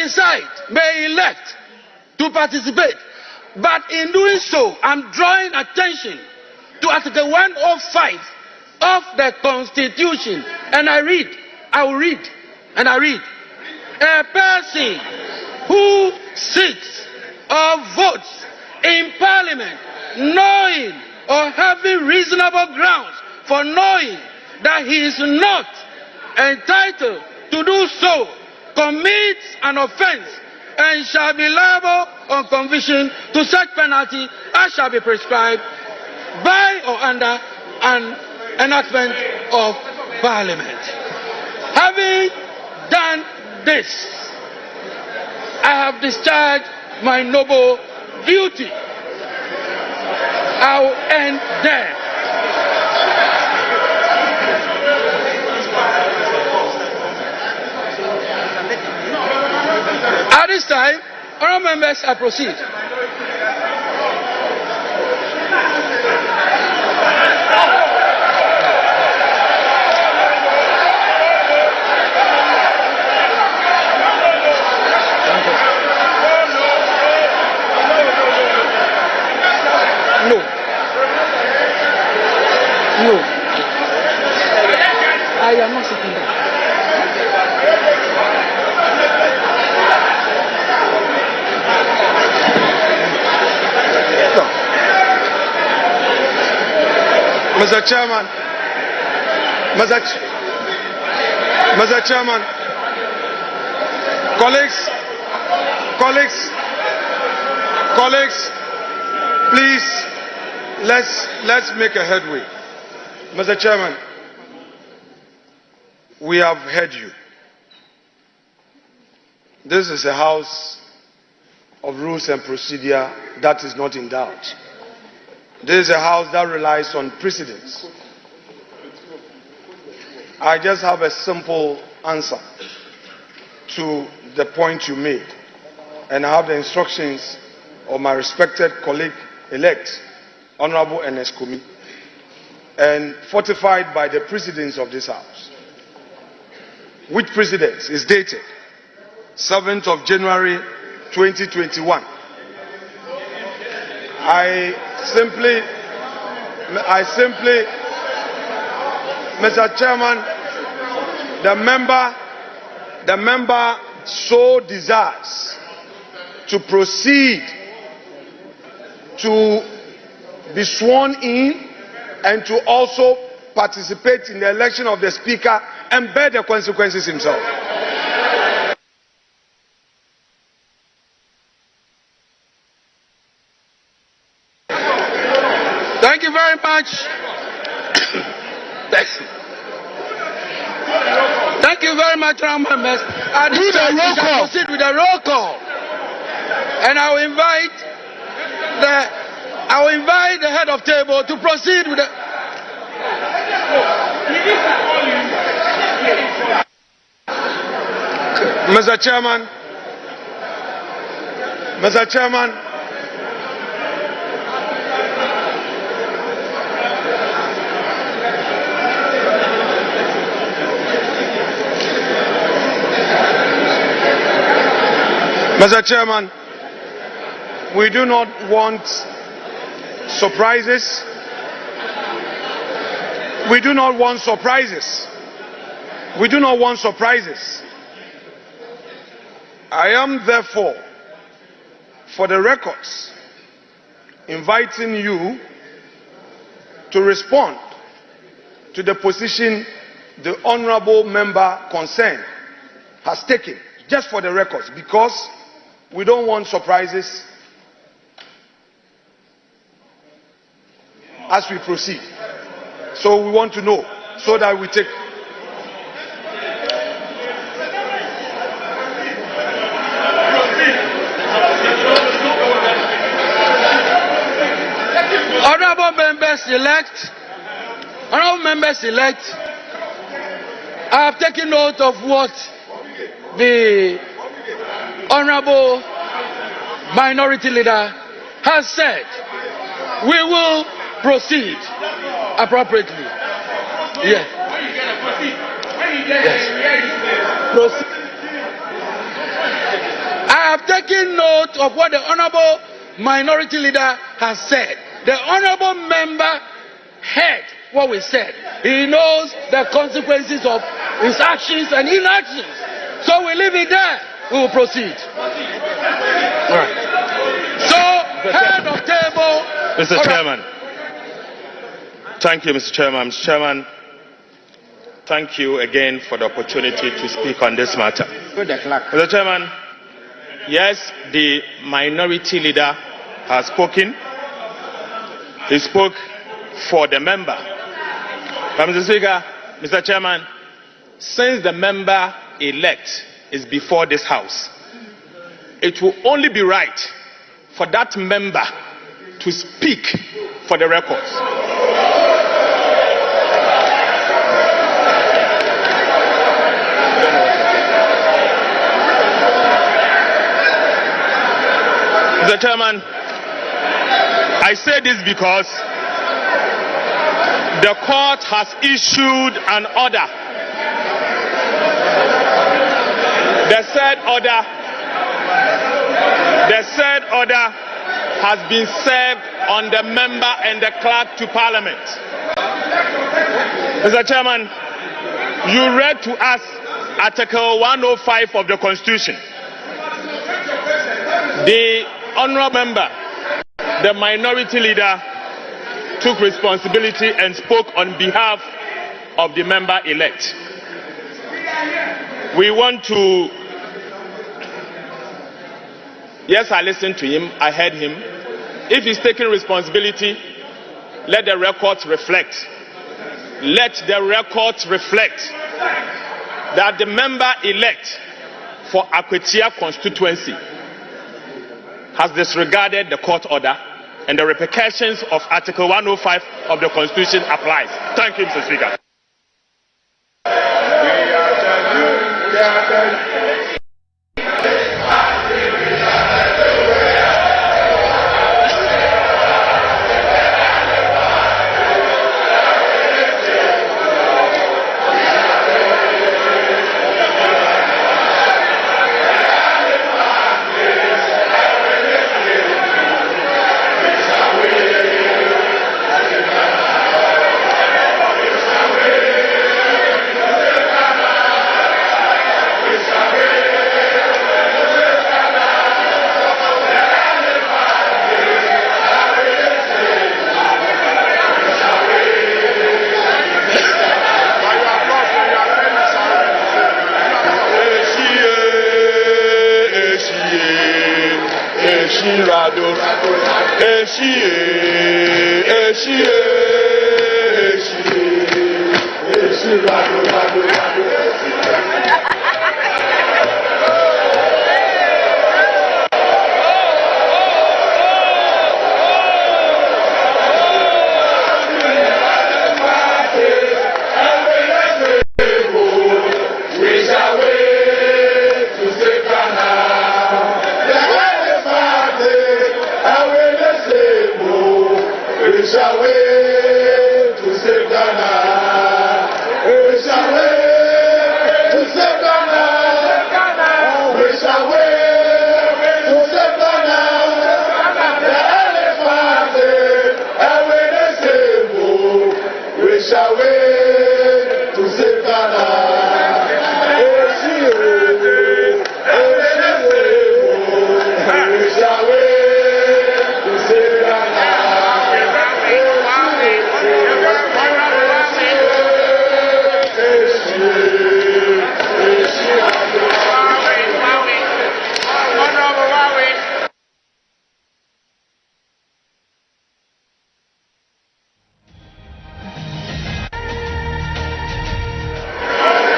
decide, may elect to participate. But in doing so, I'm drawing attention to Article 105 of the Constitution. And I will read, a person who sits or votes in Parliament knowing or having reasonable grounds for knowing that he is not entitled to do so commits an offence and shall be liable on conviction to such penalty as shall be prescribed by or under an enactment of Parliament. Having done this, I have discharged my noble duty. I will end there. At this time, honourable members, I proceed. No, I am not sitting down. Mr. Chairman, colleagues, please, let's make a headway. Mr. Chairman, we have heard you. This is a house of rules and procedure that is not in doubt. This is a house that relies on precedents. I just have a simple answer to the point you made, and I have the instructions of my respected colleague-elect, Honorable Ernest Kumi, and fortified by the precedents of this house, which precedent is dated 7th of January 2021. I simply, Mr. Chairman, the member so desires to proceed to be sworn in and to also participate in the election of the Speaker and bear the consequences himself. Thank you very much. Thank you very much, honourable members. I proceed with the roll call, and I will invite the head of table to proceed with the. Mr. Chairman, Mr. Chairman, we do not want surprises. We do not want surprises. We do not want surprises. I am therefore, for the records, inviting you to respond to the position the honourable member concerned has taken, just for the records, because we don't want surprises as we proceed. So we want to know, so that we take. Honourable members elect, I have taken note of what the Honourable Minority Leader has said. We will proceed appropriately. Yes. Proceed. have taken note of what the Honorable Minority Leader has said. The Honorable Member heard what we said. He knows the consequences of his actions and inactions. So we leave it there. We will proceed. All right. So, head of table. Mr. Chairman. Thank you, Mr. Chairman. Mr. Chairman, thank you again for the opportunity to speak on this matter. Mr. Chairman, yes, the minority leader has spoken. He spoke for the member. But Mr. Speaker, Mr. Chairman, since the member-elect is before this House, it will only be right for that member to speak for the records. Mr. Chairman, I say this because the court has issued an order. The said order has been served on the member and the clerk to Parliament. Mr. Chairman, you read to us Article 105 of the Constitution. The honourable member, the minority leader, took responsibility and spoke on behalf of the member-elect. We want to... Yes, I listened to him. I heard him. If he's taking responsibility, let the records reflect. Let the records reflect that the member-elect for Akwetia constituency has disregarded the court order, and the repercussions of Article 105 of the Constitution applies. Thank you, Mr. Speaker.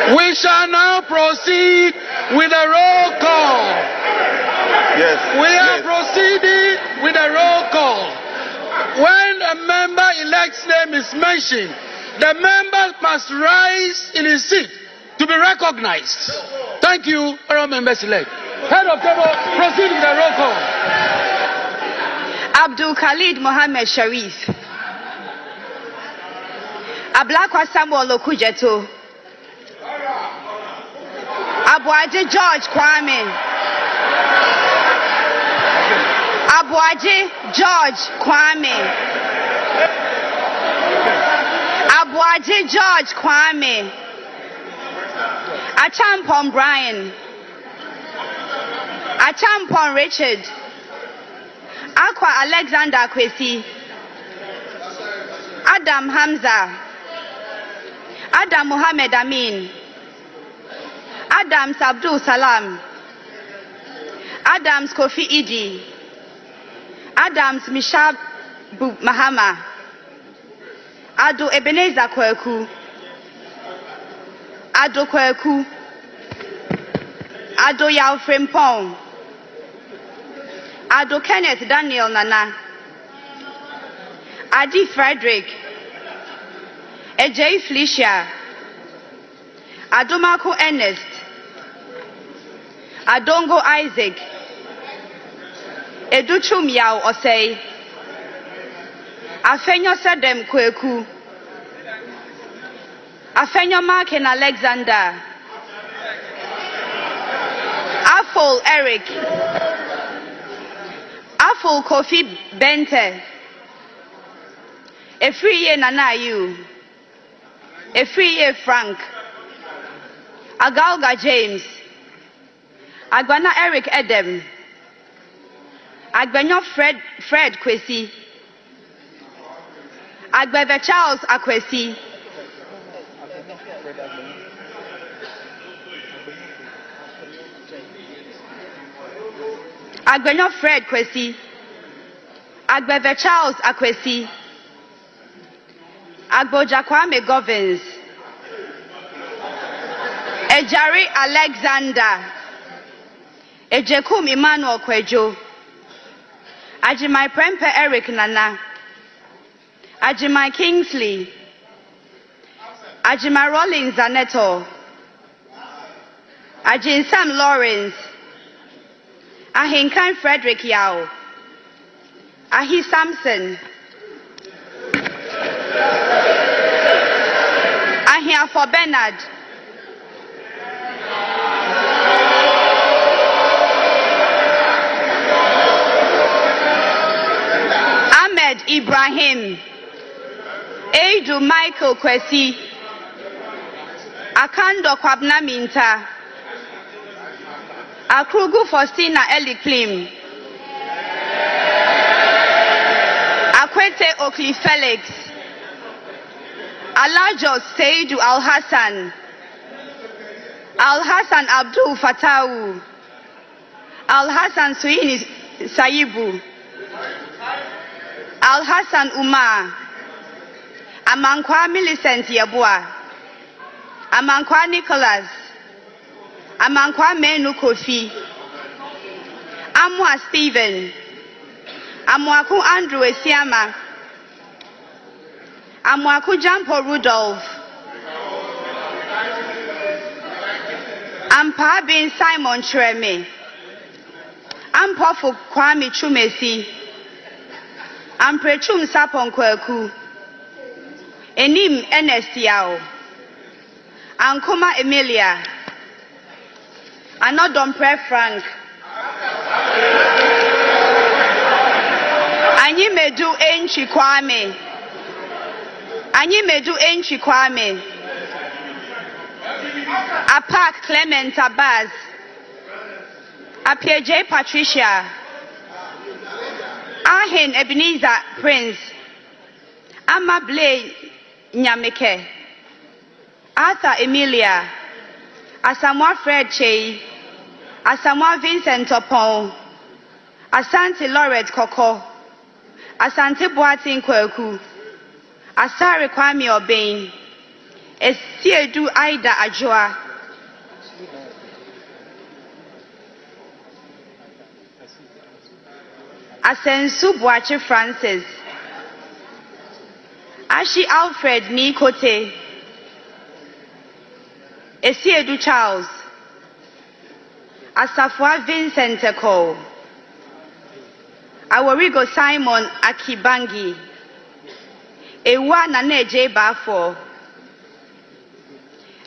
We shall now proceed with a roll call. Yes. We are proceeding with a roll call. When a member-elect's name is mentioned, the member must rise in his seat to be recognized. Thank you, honourable members-elect. Head of table, proceed with the roll call. Abdul Khalid Mohammed Sharif. Ablakwa Samuel Okujeto. Abuaje George Kwame. Abuaji George Kwame. Abuaji George Kwame. Achampon Brian. Achampon Richard. Aqua Alexander Kwesi. Adam Hamza. Adam Muhammad Amin. Adams Abdul Salam. Adams Kofi Idi. Adams Mishab Mahama. Ado Ebenezer Kweku. Ado Kweku. Ado Yao Frimpong. Ado Kenneth Daniel Nana. Adi Frederick. Ejay Felicia. Adomako Ernest. Adongo Isaac. Educhum Yao Osei. Afenyo Sedem Kweku. Afenyo Markin Alexander. Afol Eric. Afol Kofi Bente. Efriye Nanayu. Efriye Frank. Agalga James. Agwana Eric Edem. Agbenyo Fred Kwesi. Agbebe Charles Akwesi. Agbenyo Fred Kwesi. Agbebe Charles Akwesi. Agboja Kwame Govins. Ejari Alexander. Ejekum Emmanuel Kwejo. Ajimai Prempe Eric Nana. Ajimai Kingsley. Ajimai Rollins Zaneto. Ajin Sam Lawrence. Ahinkan Frederick Yao. Ahi Samson. Ahiafo Bernard. Ahmed Ibrahim. Edu Michael Kwesi. Akando Kwabna Minta. Akrugu Faustina Eliklim. Akwete Okli Felix. Alajo Seidu Al Hassan. Al Hassan Abdul Fatawu. Al Hassan Suini Saibu. Al Hassan Umar. Amankwa Millicent Yabua. Amankwa Nicholas. Amankwa Menu Kofi. Amwa Stephen. Amwaku Andrew Esiama. Amwaku Jampo Rudolph. Ampa bin Simon Treme. Ampofu Kwame Chumesi. Amprechum Sapon Kweku. Enim Ernest Yao. Ankuma Emilia. Anodompre Frank. Anyi Medu Enchi Kwame. Anyi Medu Enchi Kwame. Apak Clement Abaz. Apieje Patricia. Ahen Ebenezer Prince. Amable Nyameke. Arthur Emilia. Asamoah Fred Chey. Asamoah Vincent Opon. Asante Lorette Koko. Asante Boatin Kweku. Asare Kwame Obain. Esiedu Aida Ajua. Asensu Boache Francis. Ashi Alfred Nikote. Esiedu Charles. Asafwa Vincent Eko. Aworigo Simon Akibangi. Ewa Naneje Bafo.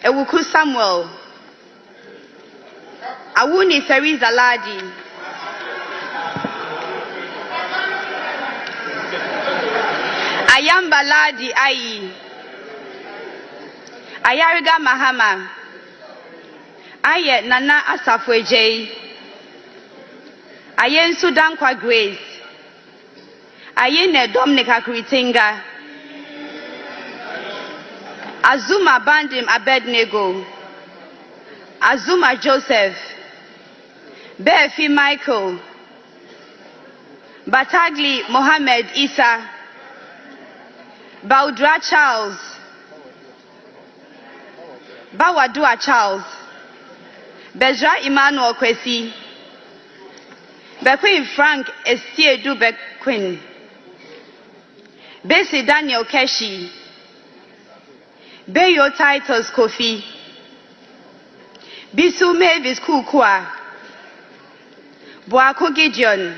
Ewuku Samuel. Awuni Theresa Ladi. Ayamba Ladi Ayi, Ayariga Mahama, Aye Nana Asafweje, Ayen Sudankwa Grace, Ayene Dominica Kritinga, Azuma Bandim Abednego, Azuma Joseph, Befi Michael, Batagli Mohammed Isa, Baudra Charles, Bawadua Charles, Bezra Emmanuel Kwesi, Bequin Frank Estiedu Bequin, Bessie Daniel Keshi, Beyo Titus Kofi, Bisu Mavis Kukwa, Boako Gideon,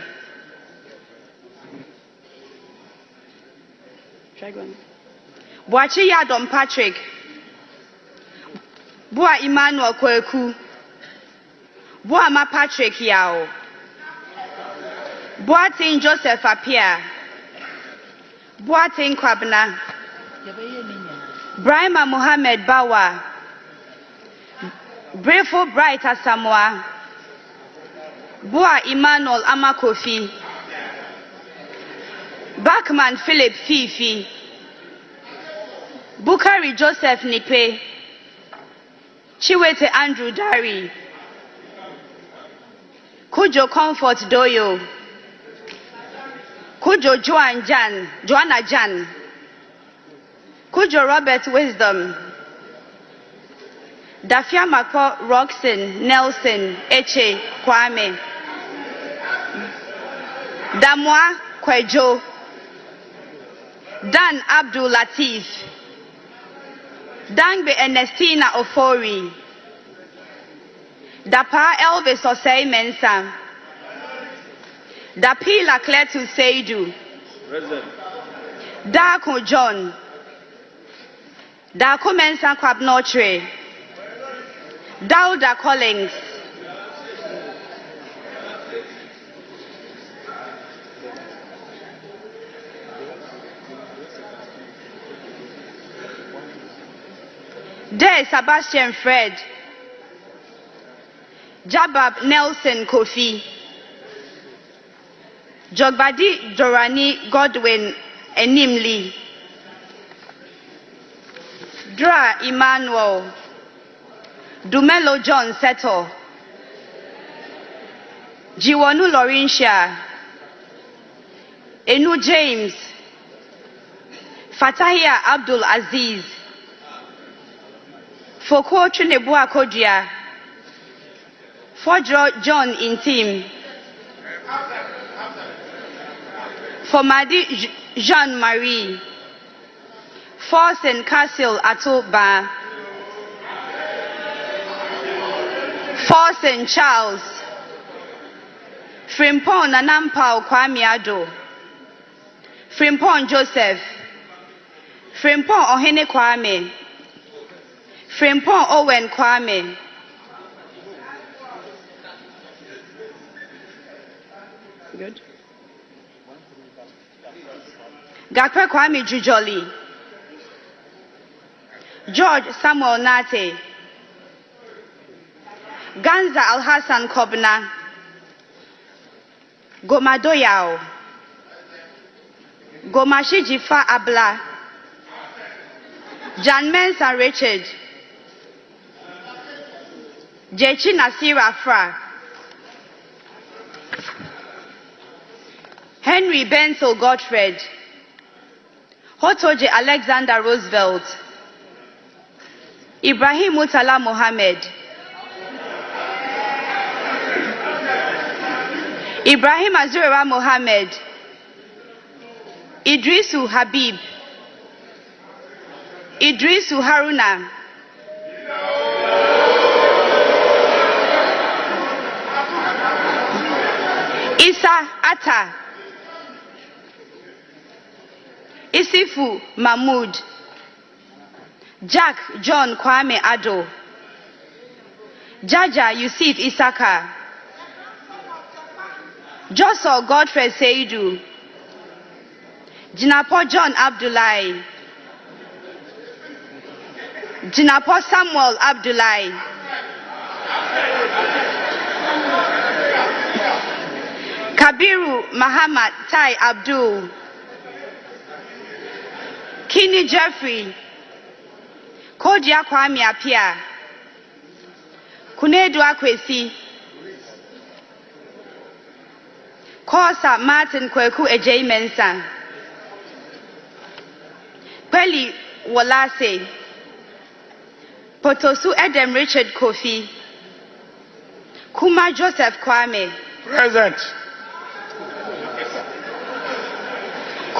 Boachi Yadom Patrick, Boa Emmanuel Kweku, Boa Ma Patrick Yao, Boatin Joseph Apia, Boatin Kwabna, Brahma Mohammed Bawa, Brefo Bright Asamoah, Boa Emmanuel Amakofi, Bachman Philip Fifi, Bukari Joseph Nipe, Chiwete Andrew Dari, Kujo Comfort Doyo, Kujo Joanna Jan, Kujo Robert Wisdom, Dafia Mako Roxon Nelson Eche Kwame, Damwa Kwejo, Dan Abdul Latif, Dangbe Ernestina Ofori, Dapa Elvis Osei Mensa, Dapila Kletu Seidu, Dako John, Dako Mensa Kwabnotre, Dauda Collins, De Sebastian Fred, Jabab Nelson Kofi, Jogbadi Dorani Godwin Enimli, Dra Emmanuel, Dumelo John Seto, Jiwonu Laurentia, Enu James, Fatahia Abdul Aziz, Foko Chinebua Kodia, Fodro John Intim, Fomadi Jean-Marie, Forsen Castle Atoba, Forsen Charles, Frimpon Nanampao Kwamiado, Frimpon Joseph, Frimpon Ohene Kwame, Frimpon Owen Kwame, good. Gakwe Kwame Jujoli, George Samuel Nate, Ganza Al-Hassan Kobna, Gomadoyao, Gomashi Jifa Abla, Jan Mensa Richard, Jechi Nasira Fra, Henry Bensel Gottfried, Hotoje Alexander Roosevelt, Ibrahim Mutala Mohammed, Ibrahim Azura Mohammed, Idrisu Habib, Idrisu Haruna, Isa Atta, Isifu Mahmoud, Jack John Kwame Ado, Jaja Yusuf Isaka, Joshua Godfrey Seidu, Jinapo John Abdullahi. Jinapo Samuel Abdullahi. Kabiru Muhammad Tai Abdul. Kini Jeffrey. Kodia Kwame Apia. Kunedu Akwesi. Kosa Martin Kweku Ejay Mensah. Peli Wolase. Potosu Edem Richard Kofi. Kuma Joseph Kwame. Present.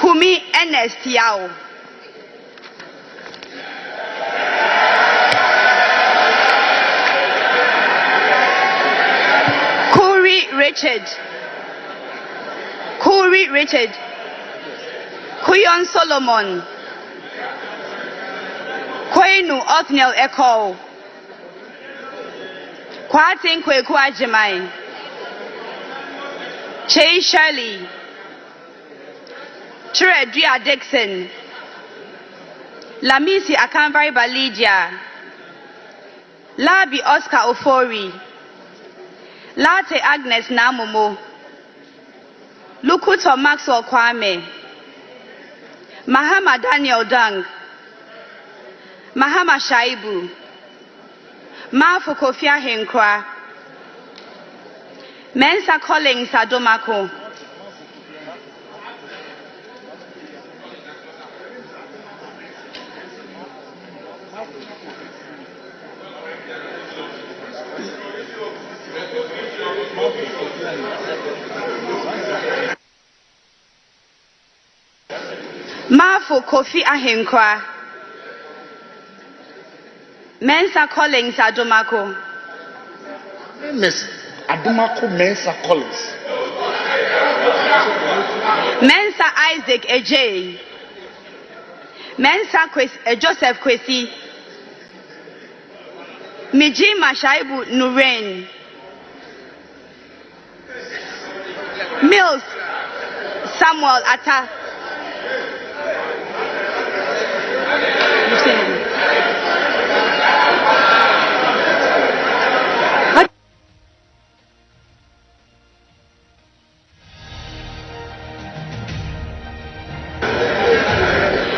Kumi Ernest Yao. Kuri Richard. Kuyon Solomon. Kwenu Othniel Echo. Kwatin Kweku Ajimai. Che Shirley. Chiredria Dixon. Lamisi Akanvari Balidia. Labi Oscar Ofori. Late Agnes Namumo. Lukuto Maxwell Kwame. Mahama Daniel Dang. Mahama Shaibu. Mafu Kofia Henkwa. Mensa Collins Adomako. Mafu Kofi Ahenkwa. Mensa Collins Adomako. Miss Adomako Mensa Collins. Mensa Isaac Ejay. Mensa Joseph Kwesi. Mijima Shaibu Nuren. Mills Samuel Atta.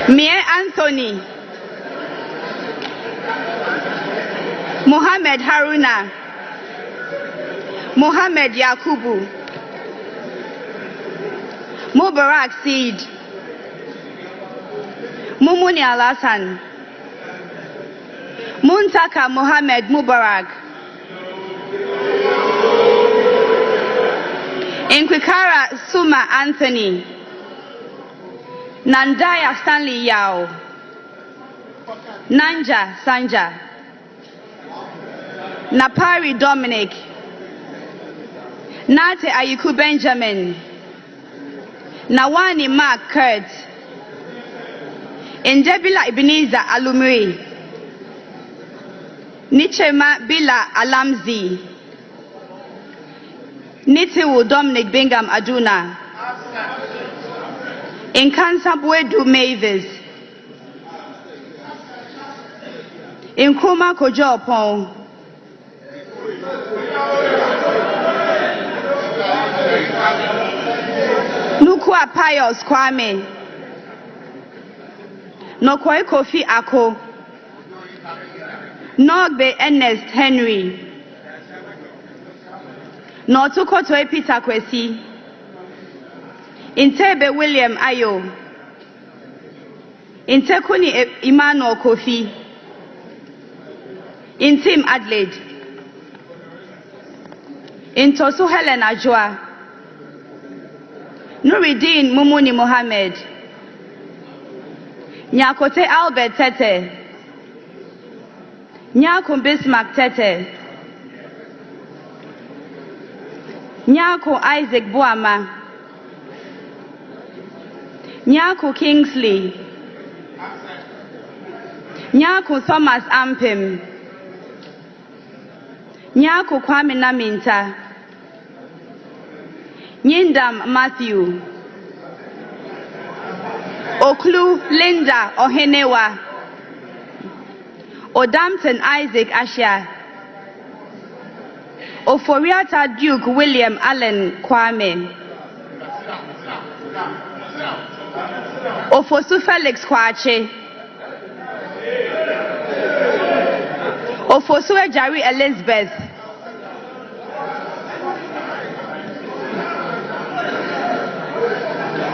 Mie Anthony. Mohammed Haruna. Mohammed Yakubu. Mubarak Seed. Mumuni Alasan. Muntaka Mohammed Mubarak. Inkwikara Suma Anthony. Nandaya Stanley Yao. Nanja Sanja. Napari Dominic. Nate Ayiku Benjamin. Nawani Mark Kurt. Indebila Ebenezer Alumri. Nichema Bila Alamzi. Nitiwu Dominic Bingham Aduna. Inkansabwedu Mavis. Nkrumah Kojo Opon. Nukwa Pius Kwame. Nokwai Kofi Ako. Nogbe Ernest Henry. Notuko Toy Peter Kwesi. Intebe William Ayo. Intekuni Emmanuel Kofi. Intim Adelaide. Intosu Helen Ajwa. Nuruddin Mumuni Mohammed. Nyakote Albert Tete. Nyako Bismarck Tete. Nyako Isaac Buama. Nyako Kingsley. Nyako Thomas Ampim. Nyako Kwame Naminta. Nyindam Matthew. Oklu Linda Ohenewa, Odampton Isaac Ashia, Oforiata Duke William Allen Kwame, Ofosu Felix Kwache, Ofosu Ejari Elizabeth,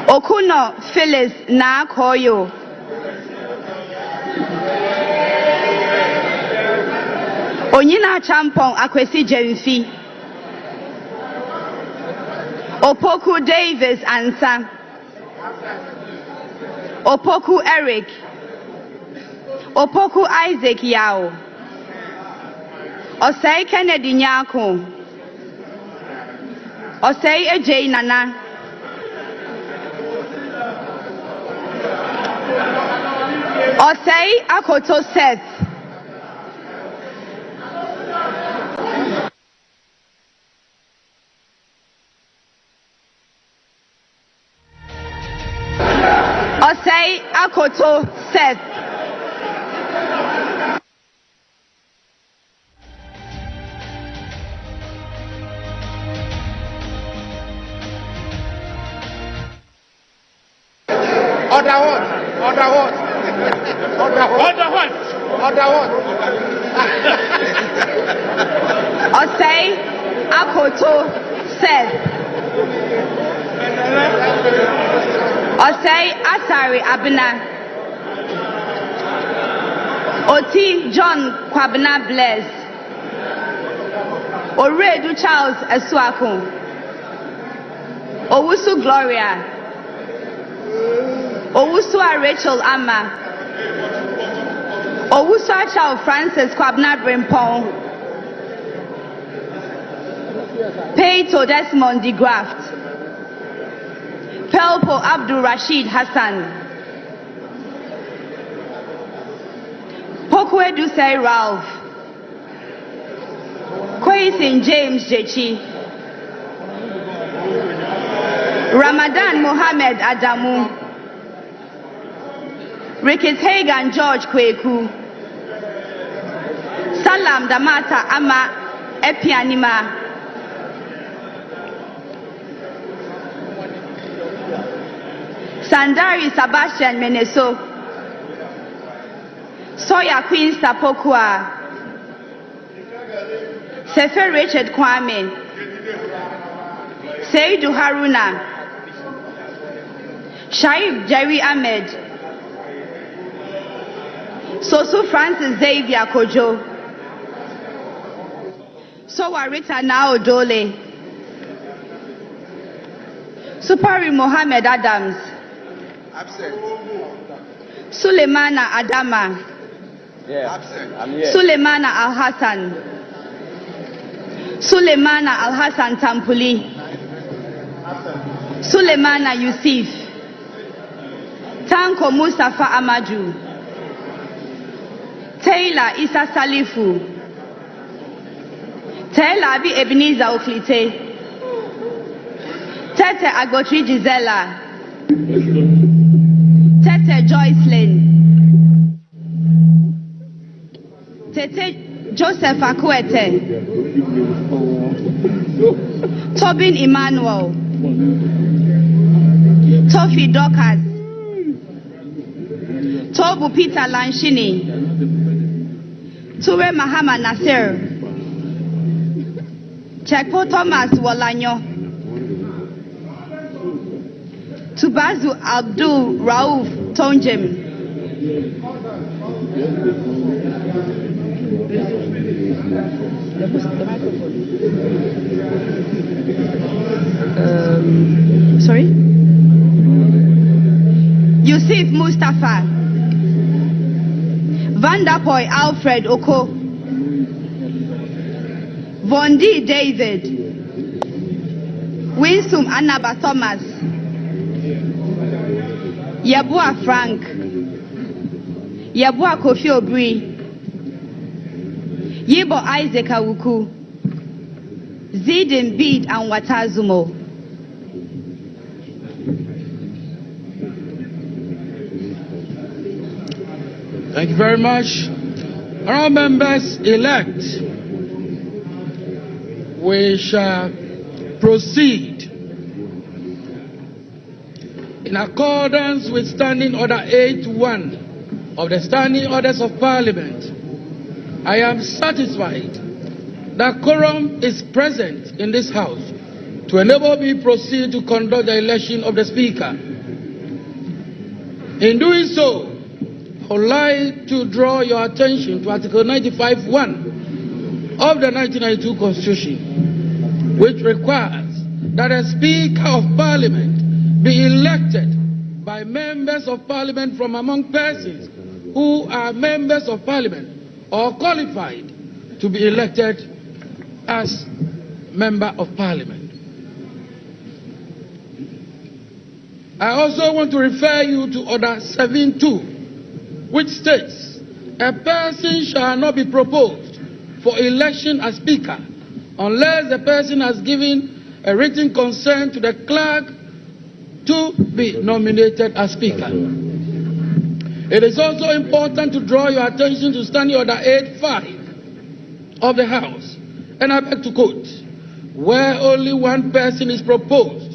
Okuno Phyllis Nakoyo, Onyina Champon Akwesi Jemfi, Opoku Davis Ansa, Opoku Eric, Opoku Isaac Yao, Osei Kennedy Nyako, Osei Ejay Nana, Osei Akoto Seth, Osei Akoto Seth, Order what? Order what? Order what? Order what? Order what? Osei Akoto Seth, Osei Asari Abena, Oti John Kwabena Bless, Oredu Charles Esuaku, Owusu Gloria, Owusua Rachel Ama, Owusua Charles Francis Kwabena Brimpong, Peito Desmond de Graft, Pelpo Abdul Rashid Hassan, Pokwe Dusei Ralph, Kwaisin James Jechi, Ramadan Mohammed Adamu, Ricketts Hagan George Kweku, Salam Damata Ama Epianima, Sandari Sebastian Meneso, Soya Queen Sapokwa, Sefer Richard Kwame, Seidu Haruna, Shaib Jerry Ahmed, Sosu Francis Xavier Kojo, Sowa Rita Nao Dole, Supari Mohammed Adams, Absent. Suleimana Adama, Absent. I'm here. Suleimana Al Hassan, Suleimana Al Hassan Tampuli, Suleimana Yusuf, Tanko Mustafa Amaju, Taylor Isa Salifu, Taylor Abi Ebenezer Oflite, Tete Agotri Gisela, Tete Joycelyn, Tete Joseph Akwete, Tobin Emmanuel, Tofi Dokas, Tobu Peter Lanshini, Ture Mahama Nasir, Chekpo Thomas Walanyo, Tubazu Abdul Rauf Tonjem, sorry? Yusuf Mustafa, Vanderpoy Alfred Oko, Vondi David, Winsum Annaba Thomas, Yabua Frank, Yabua Kofi Obri, Yibo Isaac Awuku, Zidin Bid and Watazumo, Thank you very much. Honourable members elect, we shall proceed in accordance with Standing Order 8.1 of the Standing Orders of Parliament. I am satisfied that quorum is present in this House to enable me to proceed to conduct the election of the Speaker. In doing so, I would like to draw your attention to Article 95(1) of the 1992 Constitution, which requires that a Speaker of Parliament be elected by members of Parliament from among persons who are members of Parliament or qualified to be elected as Member of Parliament. I also want to refer you to Order 7.2, which states, a person shall not be proposed for election as Speaker unless the person has given a written consent to the clerk to be nominated as Speaker. It is also important to draw your attention to Standing Order 8.5 of the House, and I beg to quote, where only one person is proposed,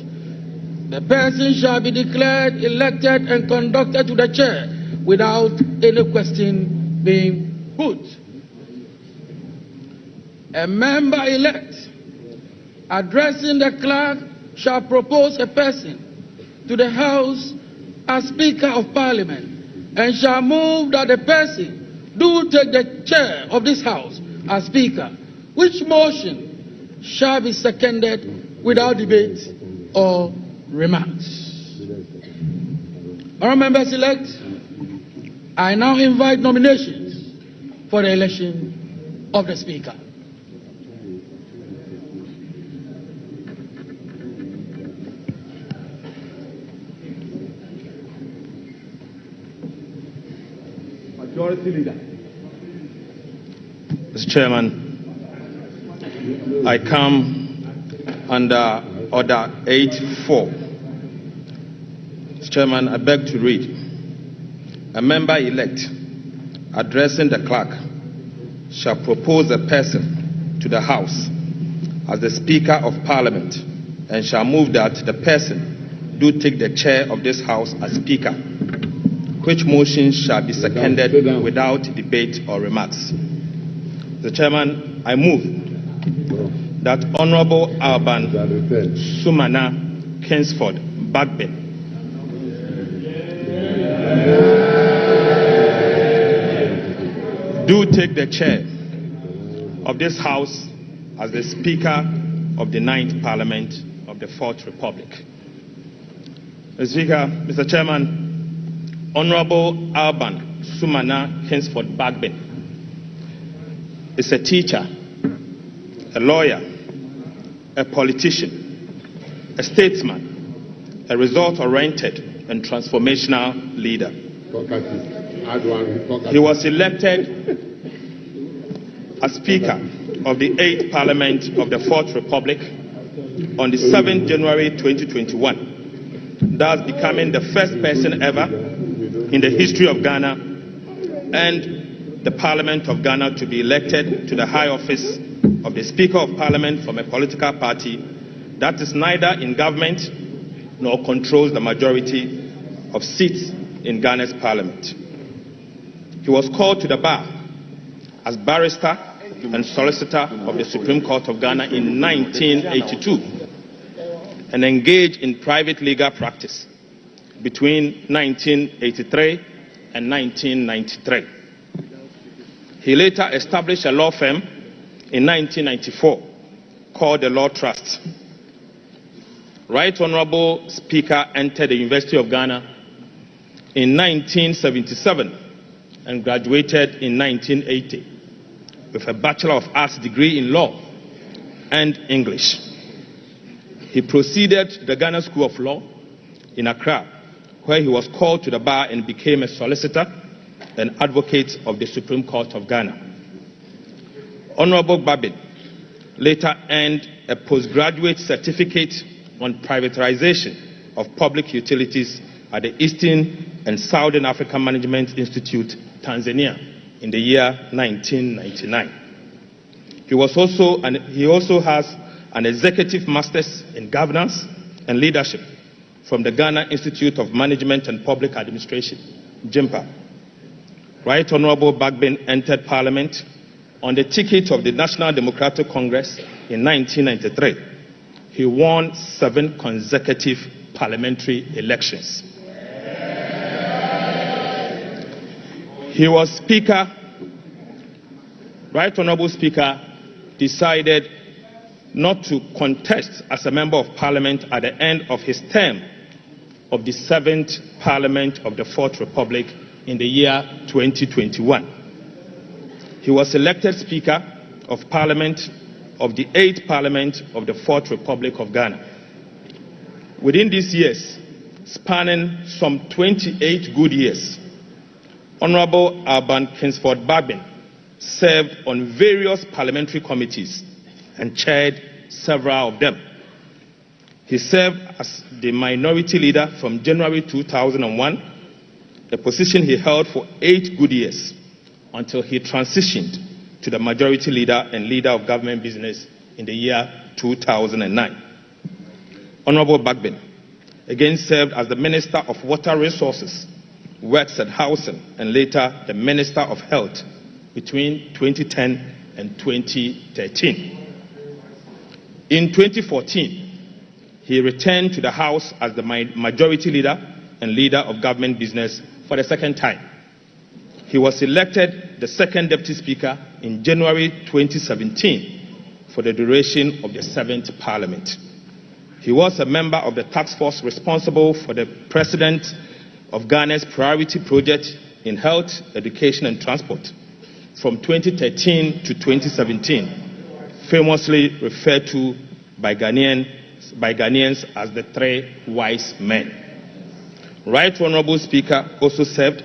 the person shall be declared elected and conducted to the chair without any question being put. A member elect addressing the clerk shall propose a person to the House as Speaker of Parliament and shall move that the person do take the chair of this House as Speaker, which motion shall be seconded without debate or remarks. Honourable members elect, I now invite nominations for the election of the Speaker. Majority Leader. Mr. Chairman, I come under Order 8.4. Mr. Chairman, I beg to read. A member elect addressing the clerk shall propose a person to the House as the Speaker of Parliament and shall move that the person do take the chair of this House as Speaker, which motion shall be seconded without debate or remarks. Mr. Chairman, I move that Honourable Alban Sumana Kingsford Bagbin do take the chair of this House as the Speaker of the 9th Parliament of the 4th Republic. Mr. Speaker, Mr. Chairman, Honourable Alban Sumana Kingsford Bagbin is a teacher, a lawyer, a politician, a statesman, a result-oriented and transformational leader. He was elected as Speaker of the 8th Parliament of the 4th Republic on the 7th January 2021, thus becoming the first person ever in the history of Ghana and the Parliament of Ghana to be elected to the high office of the Speaker of Parliament from a political party that is neither in government nor controls the majority of seats in Ghana's Parliament. He was called to the bar as barrister and solicitor of the Supreme Court of Ghana in 1982 and engaged in private legal practice between 1983 and 1993. He later established a law firm in 1994 called the Law Trust. Right Honourable Speaker entered the University of Ghana in 1977 and graduated in 1980 with a Bachelor of Arts degree in Law and English. He proceeded to the Ghana School of Law in Accra, where he was called to the bar and became a solicitor and advocate of the Supreme Court of Ghana. Honourable Babin later earned a postgraduate certificate on privatization of public utilities at the Eastern and Southern African Management Institute, Tanzania, in the year 1999. He also has an executive master's in governance and leadership from the Ghana Institute of Management and Public Administration, JIMPA. Right Honorable Bagbin entered Parliament on the ticket of the National Democratic Congress in 1993. He won 7 consecutive parliamentary elections. He was Speaker. Right Honorable Speaker decided not to contest as a member of Parliament at the end of his term of the 7th Parliament of the 4th Republic in the year 2021. He was elected Speaker of Parliament of the 8th Parliament of the 4th Republic of Ghana. Within these years, spanning some 28 good years, Honorable Alban Kingsford Bagbin served on various parliamentary committees and chaired several of them. He served as the minority leader from January 2001, a position he held for 8 good years, until he transitioned to the majority leader and leader of government business in the year 2009. Honorable Bagbin again served as the Minister of Water Resources, Works and Housing, and later the Minister of Health between 2010 and 2013. In 2014, he returned to the House as the majority leader and leader of government business for the second time. He was elected the second Deputy Speaker in January 2017 for the duration of the 7th Parliament. He was a member of the task force responsible for the President of Ghana's priority project in health, education and transport from 2013 to 2017, famously referred to by Ghanaians as the 3 wise men. Right Honorable Speaker also served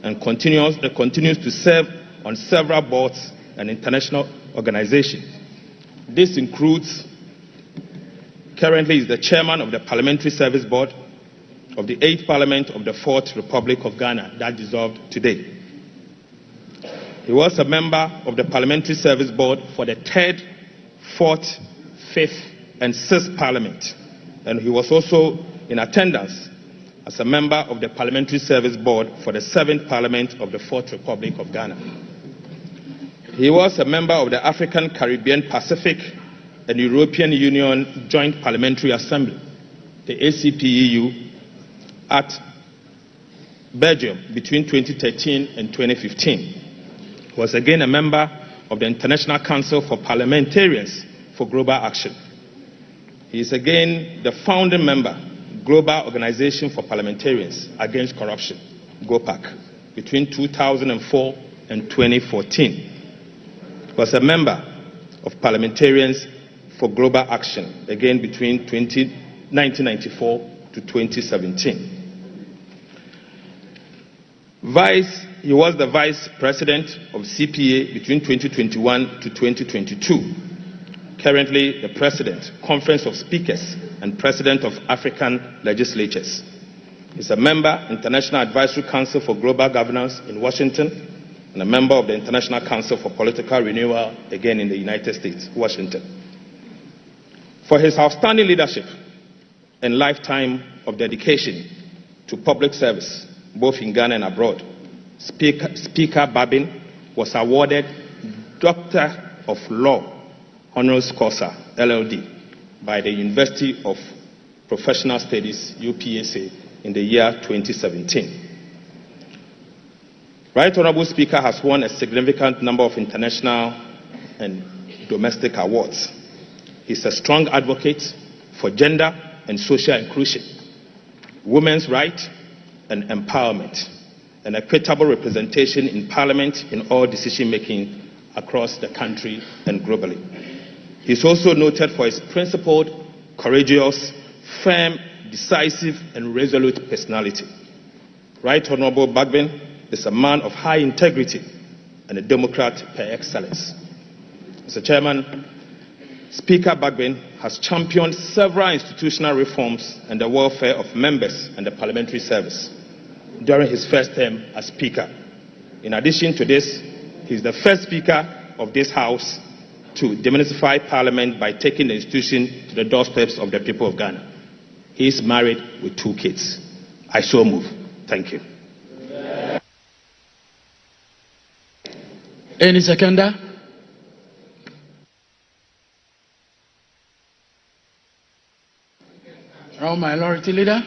and continues to serve on several boards and international organizations. This includes, currently is the chairman of the Parliamentary Service Board of the 8th Parliament of the 4th Republic of Ghana that dissolved today. He was a member of the Parliamentary Service Board for the 3rd, 4th, 5th and 6th Parliament, and he was also in attendance as a member of the Parliamentary Service Board for the 7th Parliament of the 4th Republic of Ghana. He was a member of the African, Caribbean, Pacific and European Union Joint Parliamentary Assembly, the ACPEU, at Belgium between 2013 and 2015. He was again a member of the International Council for Parliamentarians for Global Action. He is again the founding member, Global Organization for Parliamentarians Against Corruption, GOPAC, between 2004 and 2014. He was a member of Parliamentarians for Global Action, again between 1994 to 2017. He was the Vice President of CPA between 2021 to 2022. Currently the President, Conference of Speakers, and President of African Legislatures. He's a member, International Advisory Council for Global Governance in Washington, and a member of the International Council for Political Renewal, again in the United States, Washington. For his outstanding leadership and lifetime of dedication to public service, both in Ghana and abroad, Speaker Bagbin was awarded Doctor of Law Honoris Causa, LLD, by the University of Professional Studies, UPSA, in the year 2017. Right Honorable Speaker has won a significant number of international and domestic awards. He's a strong advocate for gender and social inclusion, women's rights and empowerment, and equitable representation in Parliament in all decision-making across the country and globally. He is also noted for his principled, courageous, firm, decisive, and resolute personality. Right Honorable Bagbin is a man of high integrity and a Democrat par excellence. Mr. Chairman, Speaker Bagbin has championed several institutional reforms and the welfare of members and the parliamentary service during his first term as Speaker. In addition to this, he is the first Speaker of this House to demystify Parliament by taking the institution to the doorsteps of the people of Ghana. He is married with 2 kids. I so move. Thank you. Any seconder? Our minority leader.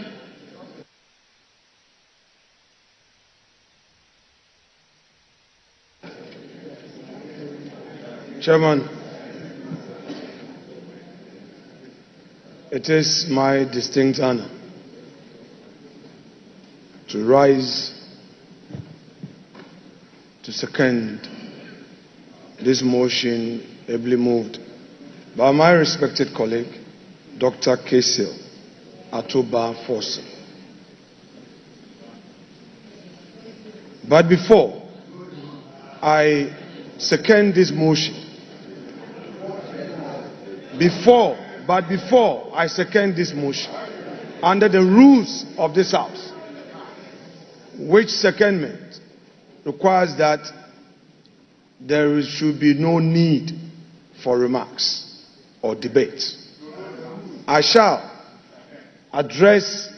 Chairman, it is my distinct honor to rise to second this motion ably moved by my respected colleague, Dr. Kesil Atoba Fosse. But before I second this motion, before I second this motion, under the rules of this House, which secondment requires that there should be no need for remarks or debate, I shall address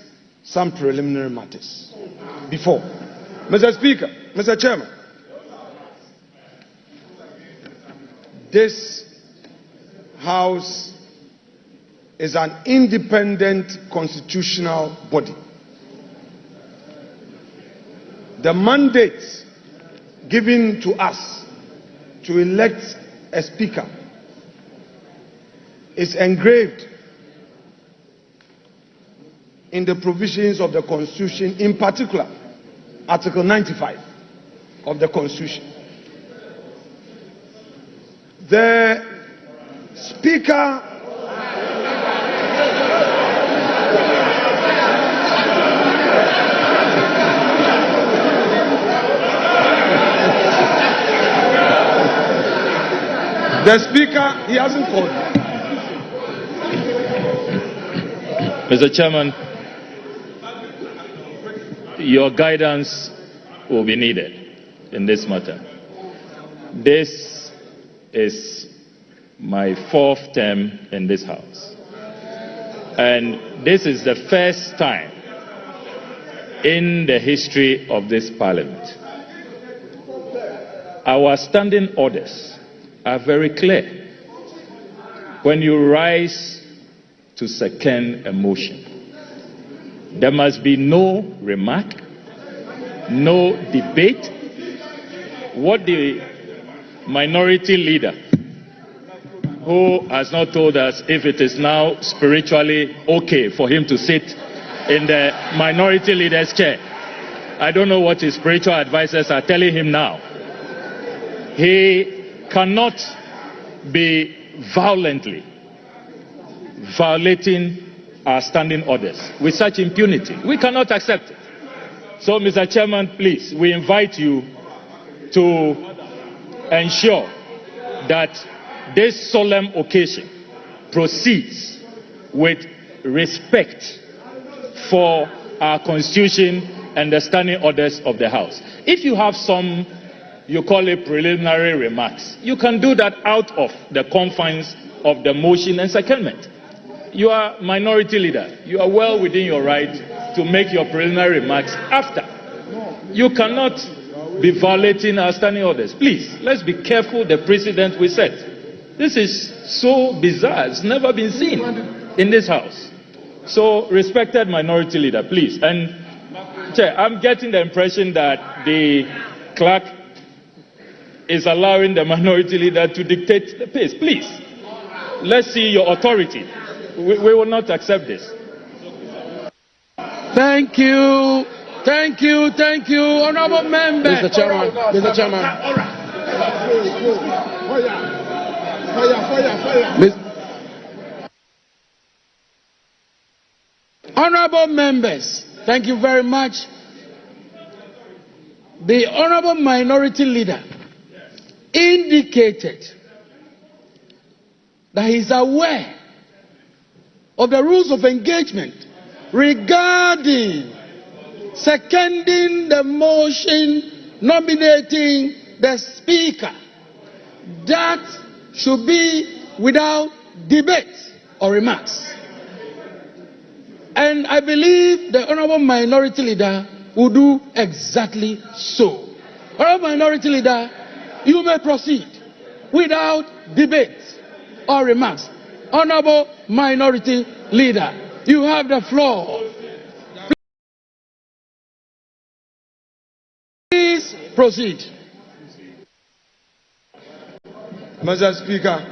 some preliminary matters. Before, Mr. Speaker, Mr. Chairman, this House is an independent constitutional body. The mandate given to us to elect a Speaker is engraved in the provisions of the Constitution, in particular, Article 95 of the Constitution. The Speaker he hasn't called me. Mr. Chairman, your guidance will be needed in this matter. This is my 4th term in this House, and this is the first time in the history of this Parliament. Our standing orders are very clear. When you rise to second a motion, there must be no remark, no debate. What the minority leader, who has not told us if it is now spiritually okay for him to sit in the minority leader's chair. I don't know what his spiritual advisors are telling him now. He cannot be violently violating our standing orders with such impunity. We cannot accept it. So, Mr. Chairman, please, we invite you to ensure that this solemn occasion proceeds with respect for our Constitution and the standing orders of the House. If you have some, you call it preliminary remarks, you can do that out of the confines of the motion and secondment. You are minority leader. You are well within your right to make your preliminary remarks after. You cannot be violating our standing orders. Please, let's be careful the precedent we set. This is so bizarre. It's never been seen in this House. So, respected minority leader, please. And, Chair, I'm getting the impression that the clerk is allowing the minority leader to dictate the pace. Please, let's see your authority. We will not accept this. Thank you. Thank you. Thank you, honorable members. Mr. Chairman. Mr. Chairman. Honorable members, thank you very much. The honorable minority leader indicated that he is aware of the rules of engagement regarding seconding the motion nominating the Speaker. That should be without debate or remarks. And I believe the Honorable Minority Leader will do exactly so. Honorable Minority Leader, you may proceed without debate or remarks. Honorable Minority Leader, you have the floor. Please proceed. Mr. Speaker,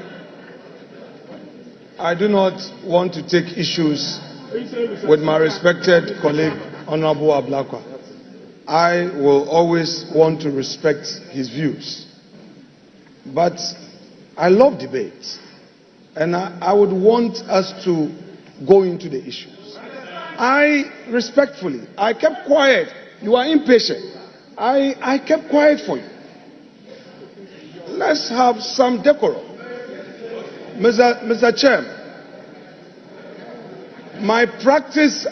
I do not want to take issues with my respected colleague, Honorable Ablakwa. I will always want to respect his views. But I love debate. And I would want us to go into the issues. I kept quiet. You are impatient. I kept quiet for you. Let's have some decorum. Mr. Chairman, my practice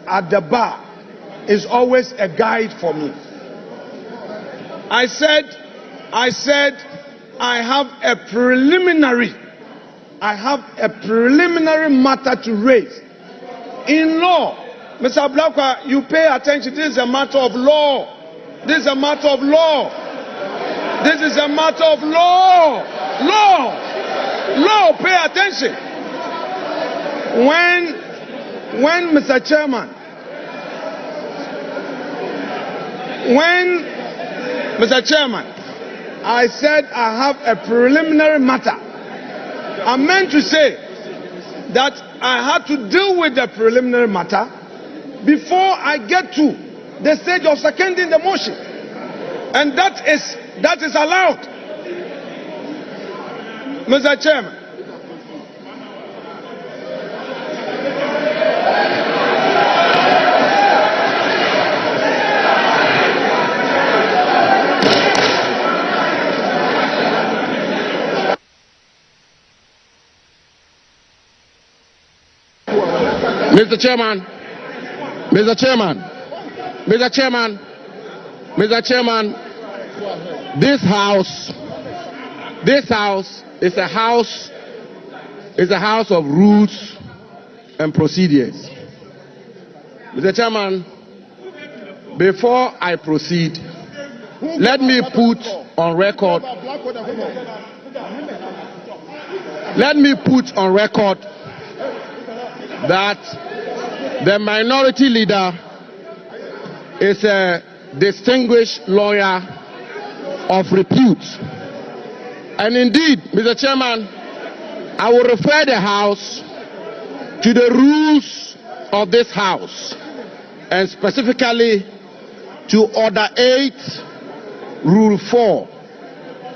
at the bar is always a guide for me. I said I have a preliminary matter to raise. In law, Mr. Ablakwa, you pay attention. This is a matter of law. This is a matter of law. This is a matter of law. Law, pay attention. When Mr. Chairman, I said I have a preliminary matter, I meant to say that I had to deal with the preliminary matter before I get to the stage of seconding the motion. And that is allowed. Mr. Chairman. Mr. Chairman, this house is a house of rules and procedures. Mr. Chairman, before I proceed, let me put on record that the minority leader is a distinguished lawyer of repute. And indeed, Mr. Chairman, I will refer the House to the rules of this House, and specifically to Order 8, Rule 4.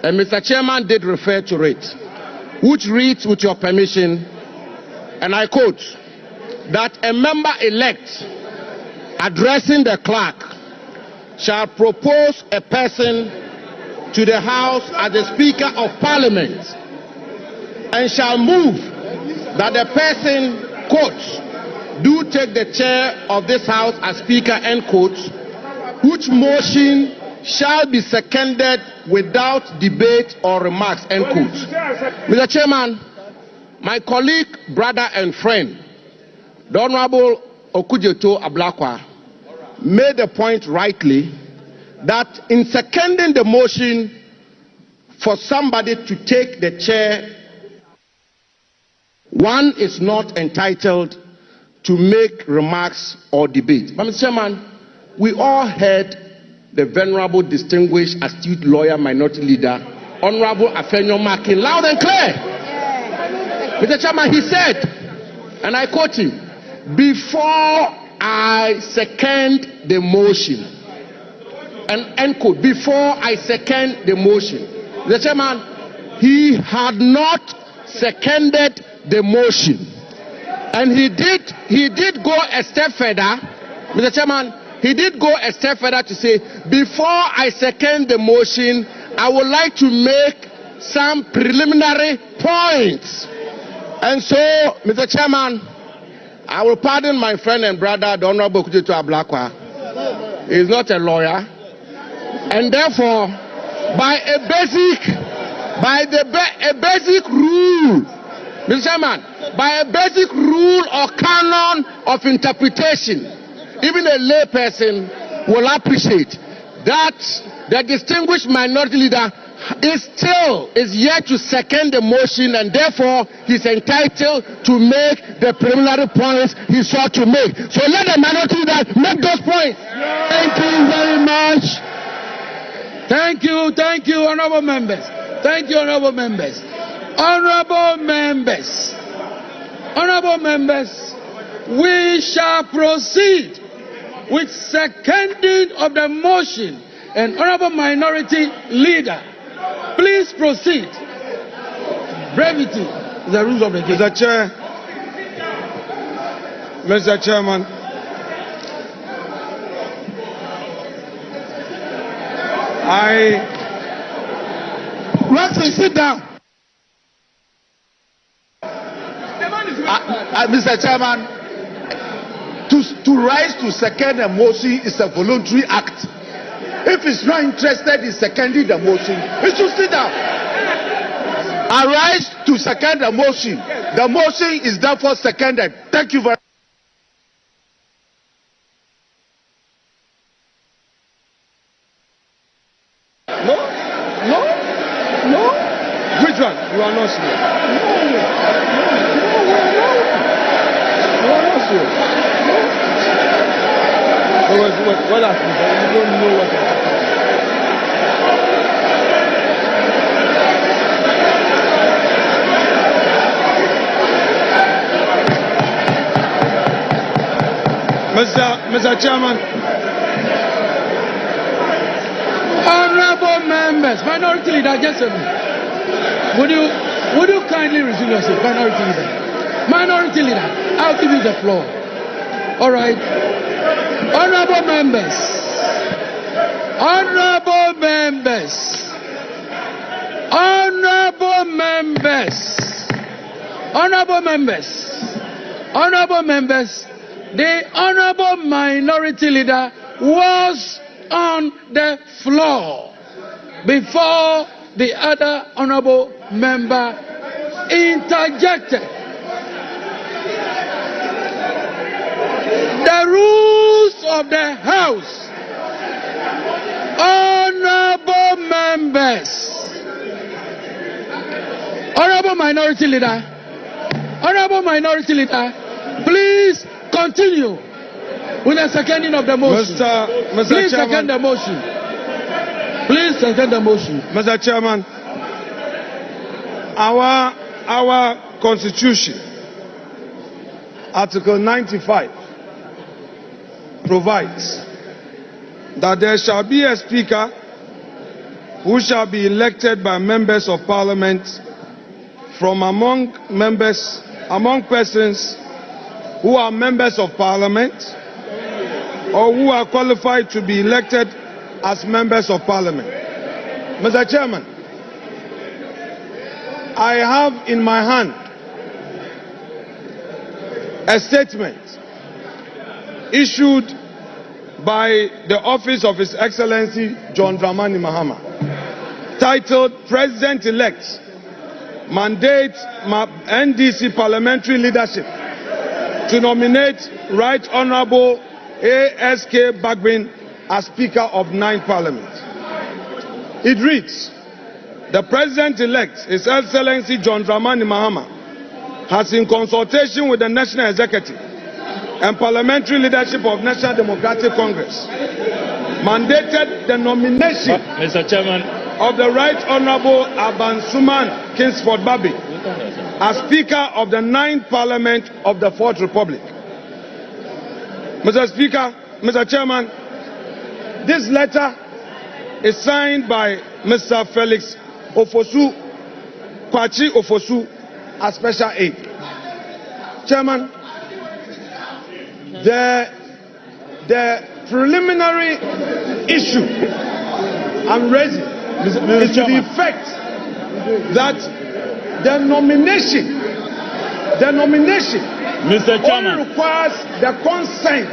And Mr. Chairman did refer to it, which reads, with your permission, and I quote, that a member-elect addressing the clerk shall propose a person to the House as the Speaker of Parliament and shall move that the person, quote, do take the chair of this House as Speaker, end quote, which motion shall be seconded without debate or remarks, end quote. Mr. Chairman, my colleague, brother and friend, the Honorable Okujeto Ablakwa, made the point rightly that in seconding the motion for somebody to take the chair, one is not entitled to make remarks or debate. But Mr. Chairman, we all heard the venerable, distinguished, astute lawyer, minority leader, Honorable Afenyo Makin, loud and clear. Mr. Chairman, he said, and I quote him, before I second the motion, and end quote, before I second the motion. Mr. Chairman, he had not seconded the motion. And he did go a step further, Mr. Chairman, he did go a step further to say, before I second the motion, I would like to make some preliminary points. And so, Mr. Chairman, I will pardon my friend and brother, the Honorable Kututu Ablakwa. He is not a lawyer. And therefore, by a basic rule, Mr. Chairman, by a basic rule or canon of interpretation, even a lay person will appreciate that the distinguished minority leader is yet to second the motion, and therefore he's entitled to make the preliminary points he sought to make. So let the minority leader make those points. Thank you very much. Thank you, honorable members. Thank you, honorable members. Honorable members, we shall proceed with seconding of the motion. And honorable minority leader, please proceed. Brevity is the rules of the game. Mr. Chairman, Roxy, sit down. Mr. Chairman, to rise to second a motion is a voluntary act. If he's not interested in seconding the motion, he should sit down. Arise to second the motion. The motion is therefore seconded. Thank you very much. No. Which one? You are not sure. You are not sure. What happened? You don't know what happened. Mr. Chairman. Honorable members, minority leader, just a minute. Would you kindly resume your seat, minority leader? Minority leader, I'll give you the floor. All right. Honorable members, the honorable minority leader was on the floor before the other honorable member interjected. The rules of the House, honorable members, honorable minority leader, please continue with the seconding of the motion. Please second the motion. Please second the motion. Mr. Chairman, our Constitution, Article 95, provides that there shall be a Speaker who shall be elected by members of Parliament from among persons who are members of Parliament or who are qualified to be elected as members of Parliament. Mr. Chairman, I have in my hand a statement issued by the office of His Excellency John Dramani Mahama, titled President-elect Mandate NDC Parliamentary Leadership to nominate Right Honorable ASK Bagbin as Speaker of 9th Parliament. It reads, the President-elect, His Excellency John Dramani Mahama, has in consultation with the National Executive and Parliamentary Leadership of National Democratic Congress mandated the nomination Mr. Chairman, of the Right Honorable Abansuman Kingsford Babi as Speaker of the 9th Parliament of the 4th Republic. Mr. Speaker, Mr. Chairman, this letter is signed by Mr. Felix Ofosu, Kwachi Ofosu, as Special Aide. Chairman, the preliminary issue I'm raising is to the effect that the nomination The nomination Mr. Chairman, only requires the consent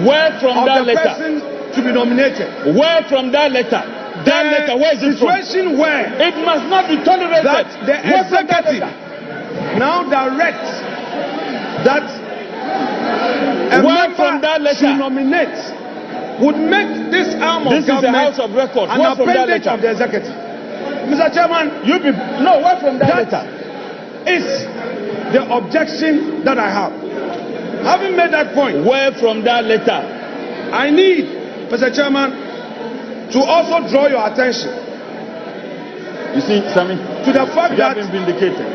where from of that the letter? person to be nominated. Where from that letter? That letter, where is it from? Situation where It must not be tolerated. that the Where from that executive letter? now directs that a Where member from that letter? to nominate would make this arm This of is the government House of Records. an Where from that appendage letter? of the executive. Mr. Chairman, No, where from that letter? is the objection that I have. Having made that point, Where from that letter? I need, Mr. Chairman, to also draw your attention You see, Sammy, to the fact you have that been vindicated.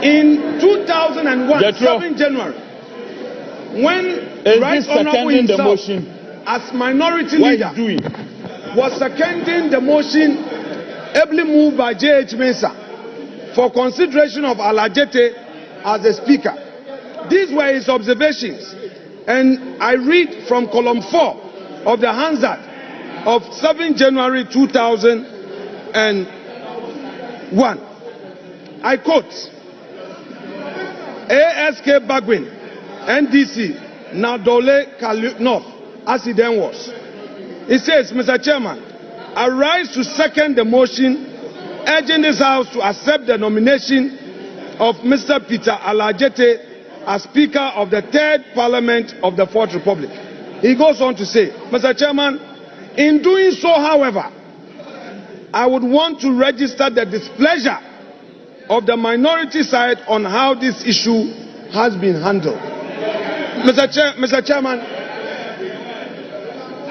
in 2001, Jethro. 7 January, when Is Right this Honorable seconding the himself, motion? as minority What leader, is doing? was seconding the motion ably moved by J.H. Mensah for consideration of Alajete as the speaker. These were his observations, and I read from column 4 of the Hansard of 7 January 2001. I quote, ASK Bagwin, NDC, Nadole North, as he then was. He says, Mr. Chairman, I rise to second the motion urging this House to accept the nomination of Mr. Peter Alajete as Speaker of the 3rd Parliament of the 4th Republic. He goes on to say, Mr. Chairman, in doing so, however, I would want to register the displeasure of the minority side on how this issue has been handled. Mr. Chairman,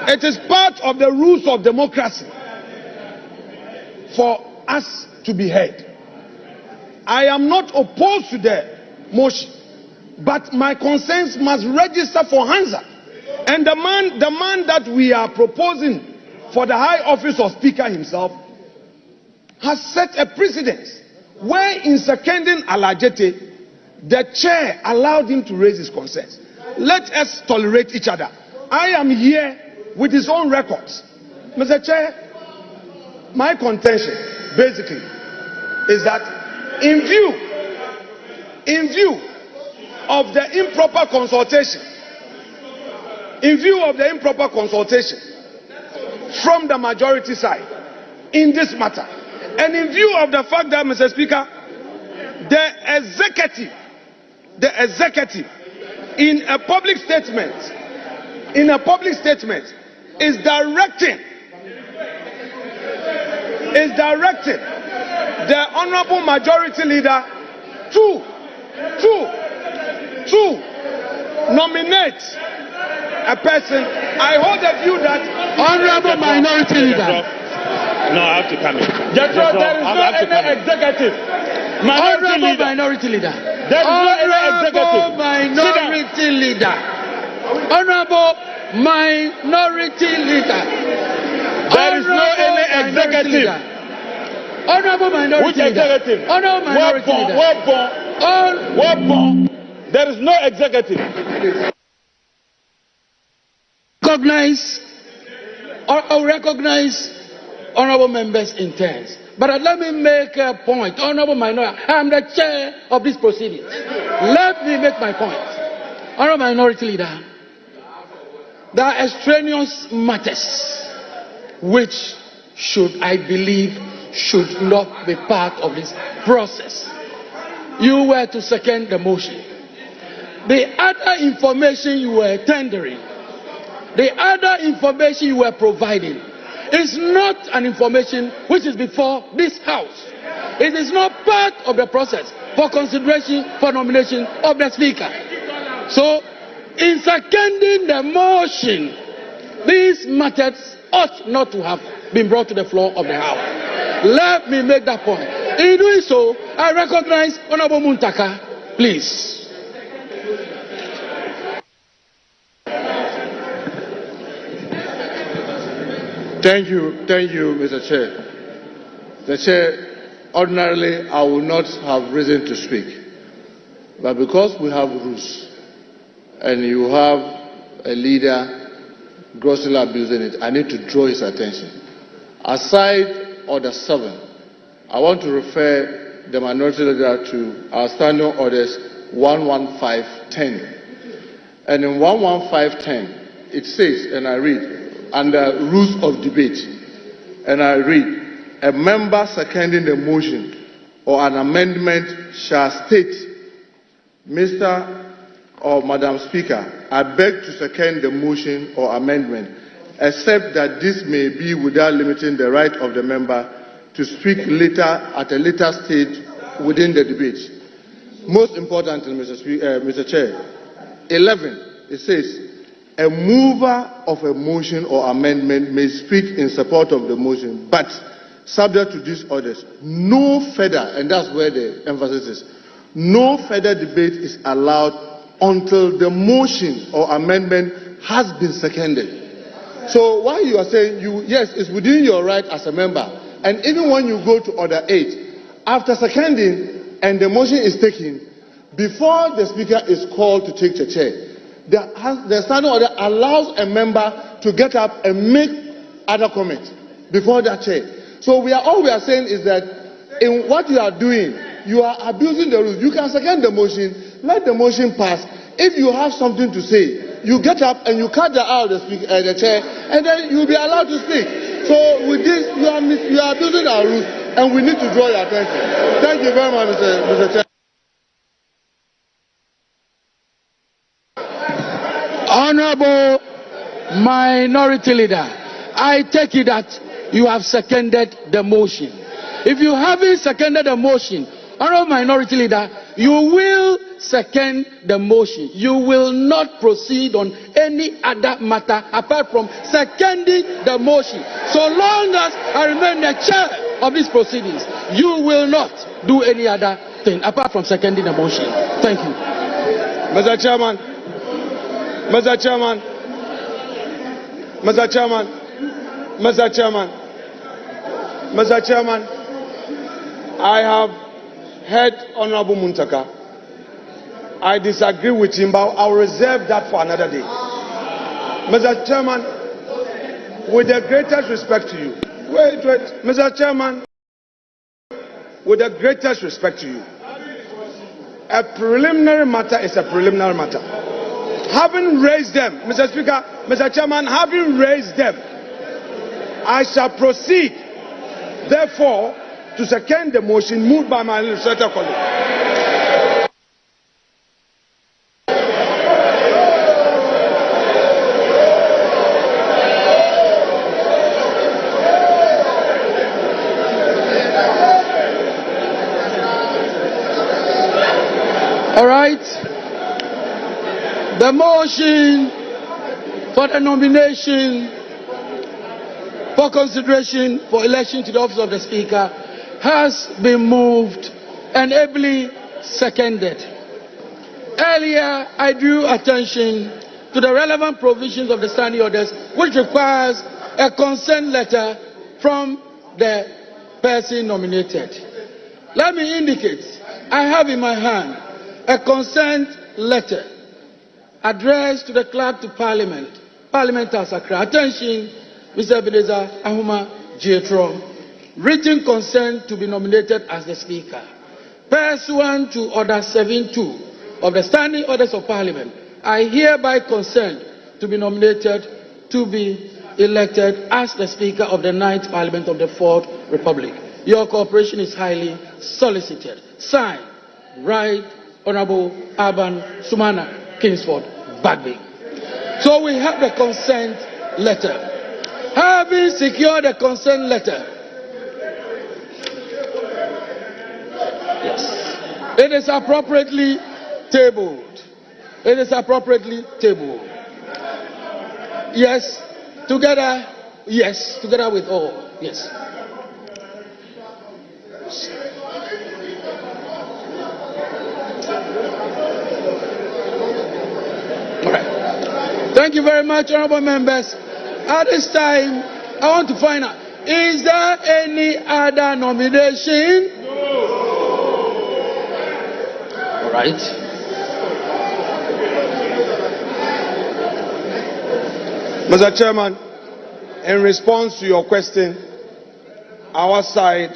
it is part of the rules of democracy for us to be heard. I am not opposed to the motion, but my concerns must register for Hansa. And the man that we are proposing for the high office of Speaker himself has set a precedent where in seconding Alajete, the chair allowed him to raise his concerns. Let us tolerate each other. I am here with his own records. Mr. Chair, my contention basically is that in view of the improper consultation, from the majority side in this matter, and in view of the fact that, Mr. Speaker, the executive in a public statement is directing the honorable majority leader to nominate a person. I hold the view that Honorable minority leader. No, I have to come in. Jethro, there is no any executive. Honorable minority leader. There is no any executive. Minority leader. Honorable minority leader. There is no any executive. Honorable minority Which leader. executive? Honorable minority leader. There is no executive. Recognize honorable members' intents. But let me make a point. Honorable minority, I am the chair of this proceedings. Let me make my point. Honorable minority leader, there are extraneous matters which I believe should not be part of this process. You were to second the motion. The other information you were tendering, the other information you were providing, is not an information which is before this House. It is not part of the process for consideration for nomination of the Speaker. So, in seconding the motion, these matters ought not to have been brought to the floor of the House. Let me make that point. In doing so, I recognize Honorable Muntaka. Please. Thank you, Mr. Chair. The Chair, ordinarily I would not have reason to speak, but because we have rules and you have a leader grossly abusing it, I need to draw his attention. Aside Order 7, I want to refer the minority leader to our standing orders 11510. And in 11510, it says, and I read, under rules of debate, and I read, a member seconding the motion or an amendment shall state, Mr. or Madam Speaker, I beg to second the motion or amendment, except that this may be without limiting the right of the member to speak later at a later stage within the debate. Most importantly, Mr. Chair, 11, it says, a mover of a motion or amendment may speak in support of the motion, but subject to these orders, no further, and that's where the emphasis is, no further debate is allowed until the motion or amendment has been seconded. So while you are saying, yes, it's within your right as a member, and even when you go to order 8, after seconding and the motion is taken, before the speaker is called to take the chair, the standing order allows a member to get up and make other comments before that chair. So all we are saying is that in what you are doing, you are abusing the rules. You can second the motion, let the motion pass. If you have something to say, you get up and you cut out the chair, and then you'll be allowed to speak. So with this, you are abusing our rules, and we need to draw your attention. Thank you very much, Mr. Chair. Honorable Minority Leader, I take it that you have seconded the motion. If you haven't seconded the motion, Honorable Minority Leader, you will second the motion. You will not proceed on any other matter apart from seconding the motion. So long as I remain the chair of these proceedings, you will not do any other thing apart from seconding the motion. Thank you. Mr. Chairman, Mr. Chairman, Mr. Chairman, Mr. Chairman, Mr. Chairman, I have heard Honorable Muntaka. I disagree with him, but I'll reserve that for another day. Mr. Chairman, with the greatest respect to you, wait, Mr. Chairman, with the greatest respect to you, a preliminary matter is a preliminary matter. Having raised them, Mr. Speaker, Mr. Chairman, having raised them, I shall proceed, therefore, to second the motion moved by my legislator colleague. All right. The motion for the nomination for consideration for election to the office of the Speaker has been moved and ably seconded. Earlier, I drew attention to the relevant provisions of the standing orders, which requires a consent letter from the person nominated. Let me indicate, I have in my hand a consent letter addressed to the Clerk to Parliament, Parliament House Accra. Attention, Mr. Ebenezer Ahuma Jetro. Written consent to be nominated as the Speaker. Pursuant to Order 7.2 of the Standing Orders of Parliament, I hereby consent to be nominated to be elected as the Speaker of the 9th Parliament of the 4th Republic. Your cooperation is highly solicited. Signed, Right Honorable Aban Sumana Kingsford Bagby. So we have the consent letter. Having secured the consent letter, yes, it is appropriately tabled. It is appropriately tabled. Yes, together. Yes, together with all. Yes. All right. Thank you very much, honorable members. At this time, I want to find out, is there any other nomination? No. All right. Mr. Chairman, in response to your question, our side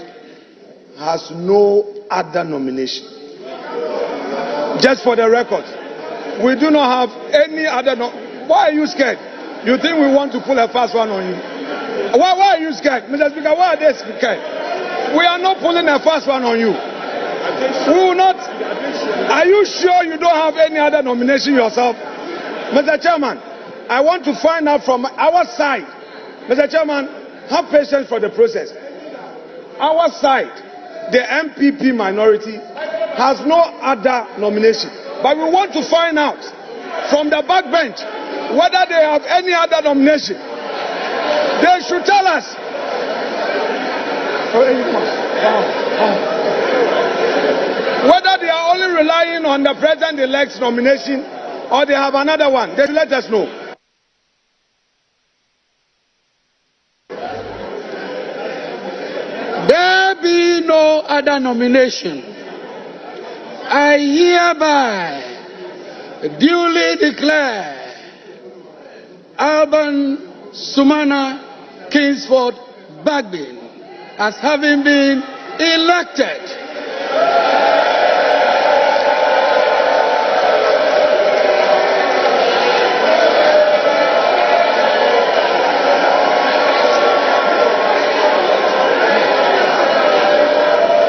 has no other nomination. Just for the record, we do not have any other. Why are you scared? You think we want to pull a fast one on you? Why are you scared? Mr. Speaker, why are they scared? We are not pulling a fast one on you. We will not. Are you sure you don't have any other nomination yourself? Mr. Chairman, I want to find out from our side. Mr. Chairman, have patience for the process. Our side, the MPP minority, has no other nomination. But we want to find out from the backbench whether they have any other nomination. They should tell us. Whether they are only relying on the president-elect's nomination or they have another one. They let us know. There be no other nomination. I hereby duly declare Alban Sumana Kingsford Bagbin as having been elected.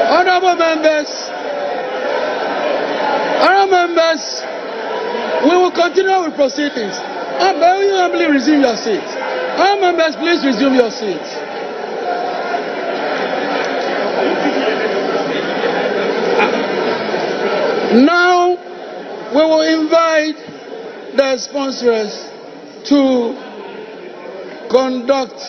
Honourable members, we will continue with proceedings. You humbly resume your seats. Honourable members, please resume your seats. Now, we will invite the sponsors to conduct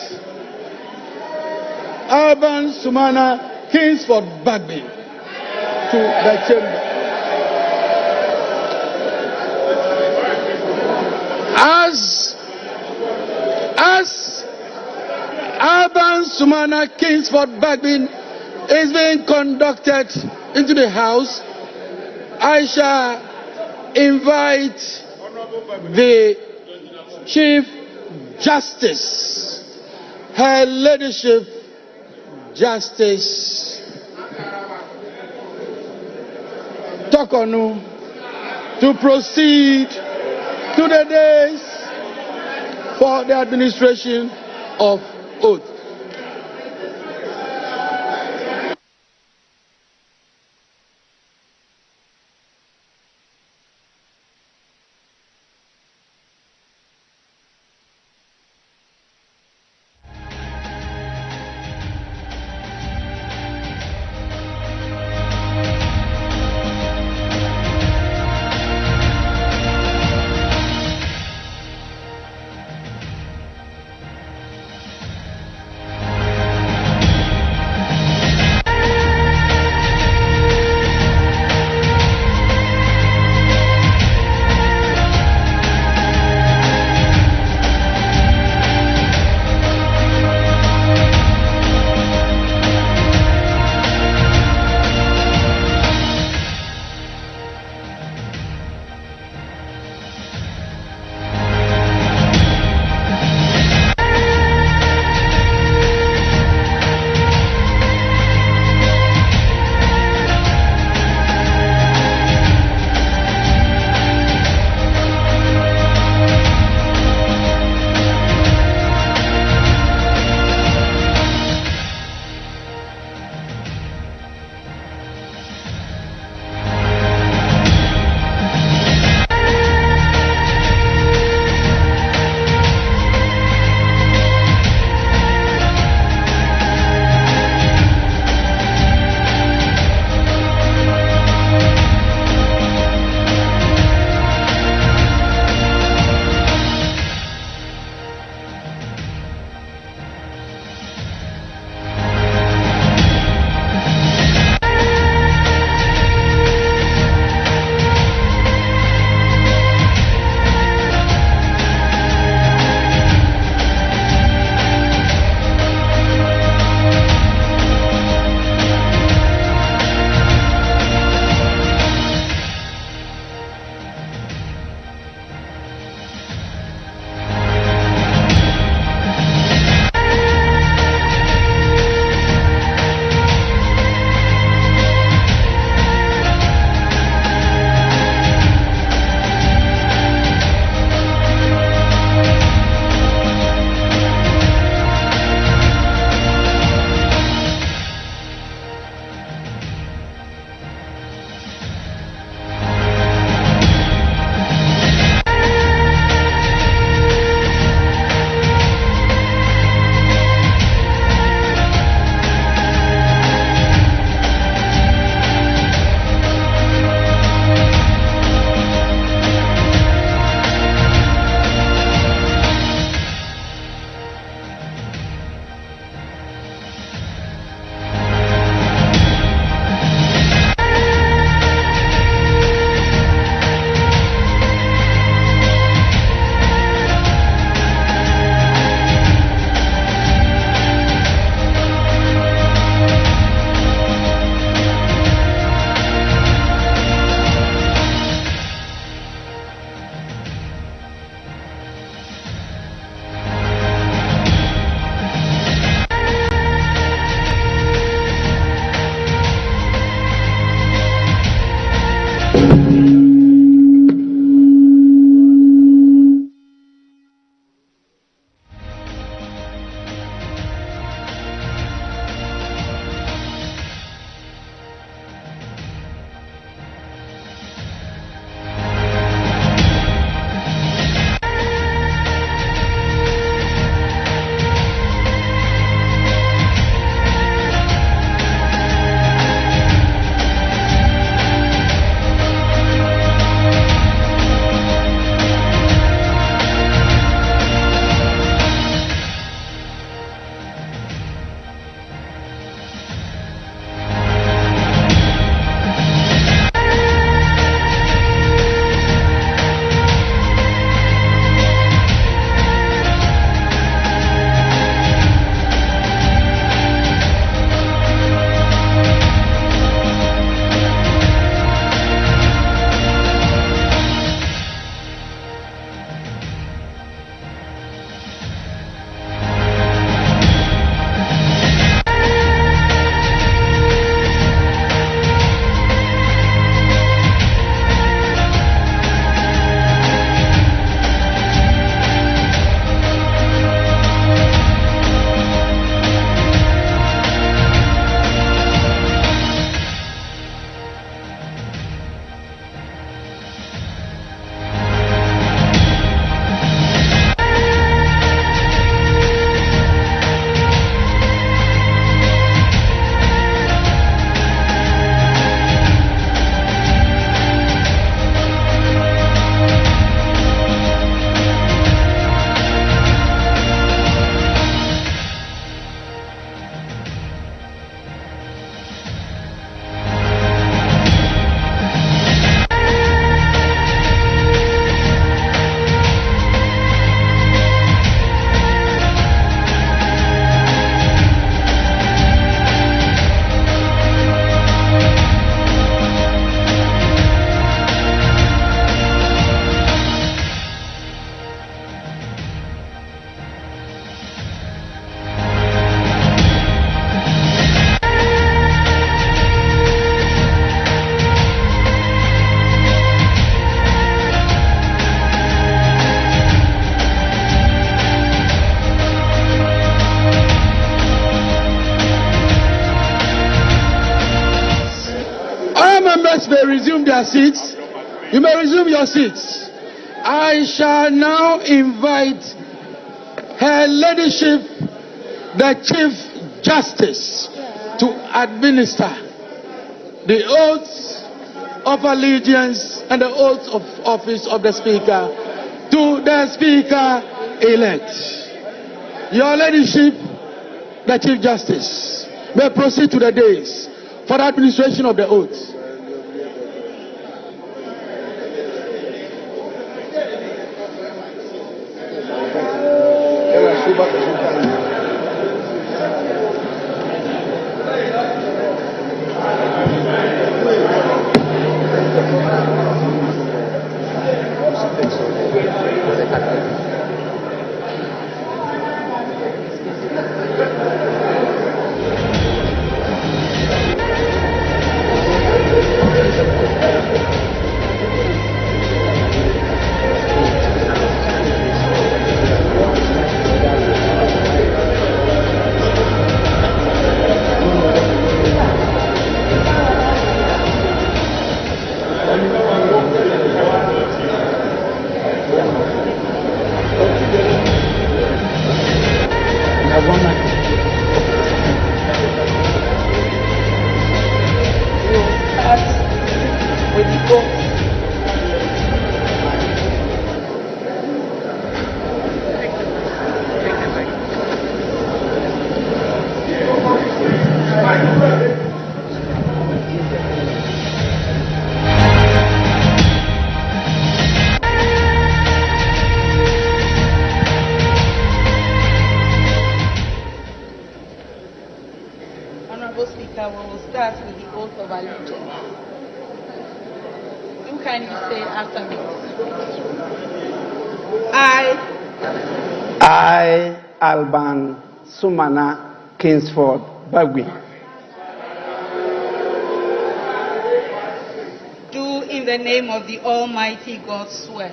Alban Sumana Kingsford Bagbin to the chamber. As Alban Sumana Kingsford Bagbin is being conducted into the House, I shall invite the Chief Justice, Her Ladyship Justice Tokonu, to proceed to the days for the administration of oath. their seats. You may resume your seats. I shall now invite Her Ladyship, the Chief Justice, to administer the oaths of allegiance and the oath of office of the Speaker to the Speaker-elect. Your Ladyship, the Chief Justice, may proceed to the dais for the administration of the oath. Honorable Speaker, we will start with the oath of allegiance. You kindly say after me. I, Alban Sumana Kingsford Bagui, do in the name of the Almighty God swear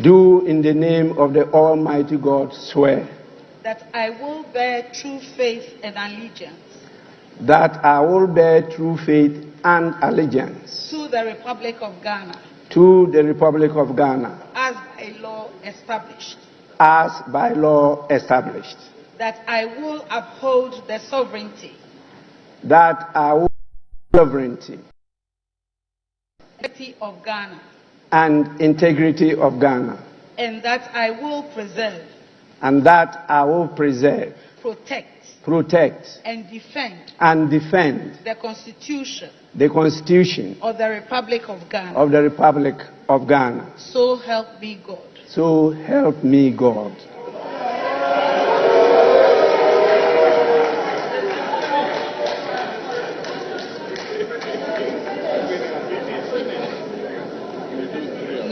do in the name of the Almighty God swear that I will bear true faith and allegiance that I will bear true faith and allegiance to the Republic of Ghana to the Republic of Ghana as by law established, that I will uphold the sovereignty that I will sovereignty of Ghana, and integrity of Ghana, and that I will preserve, protect, and defend the Constitution of the Republic of Ghana. So help me God. So help me God.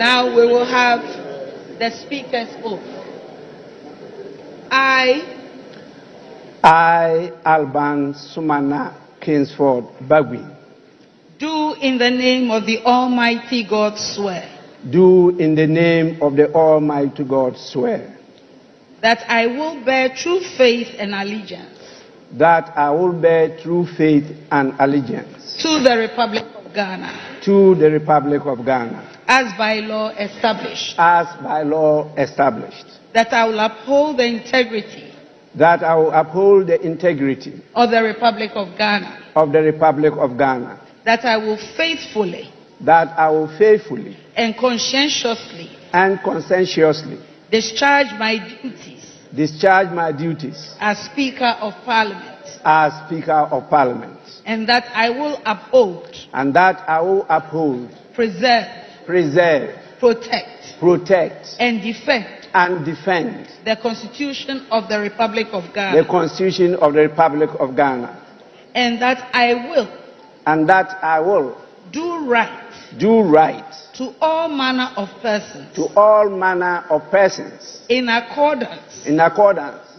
Now we will have the Speaker's oath. I, Alban Sumana Kingsford Bagui, do in the name of the Almighty God swear do in the name of the Almighty God swear that I will bear true faith and allegiance that I will bear true faith and allegiance to the Republic of Ghana as by law established, that I will uphold the integrity of the Republic of Ghana, that I will faithfully and conscientiously discharge my duties as Speaker of Parliament, and that I will uphold, preserve, protect, and defend the Constitution of the Republic of Ghana, and that I will do right to all manner of persons in accordance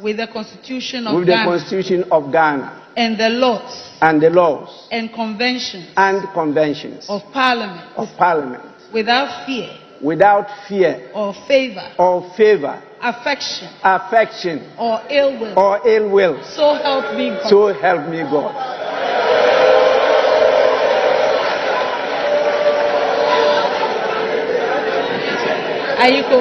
with the Constitution of Ghana and the laws and conventions of Parliament without fear or favor, affection or ill will. So help me God. Ayiko.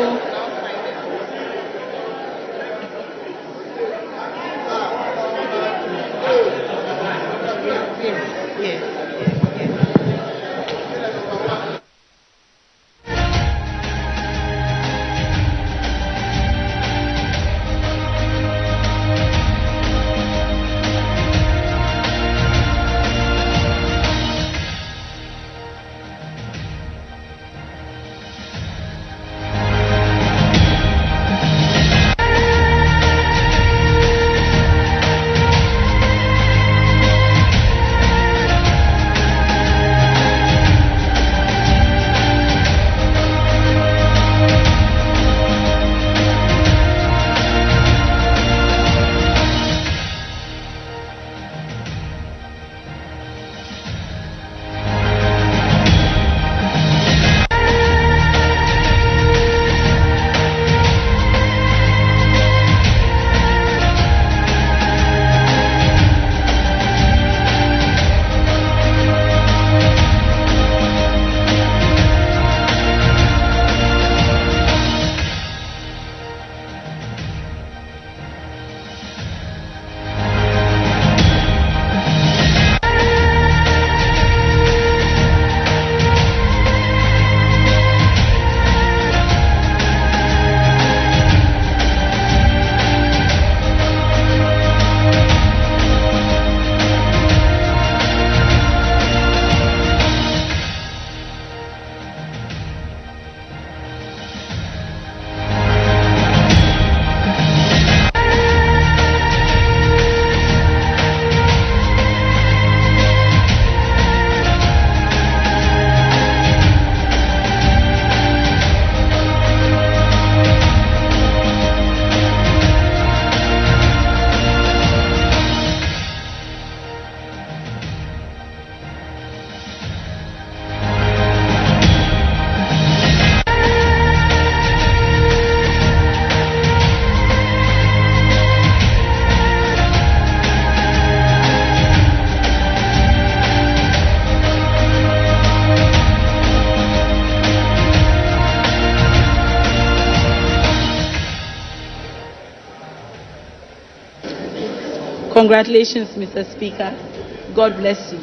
Congratulations, Mr. Speaker. God bless you.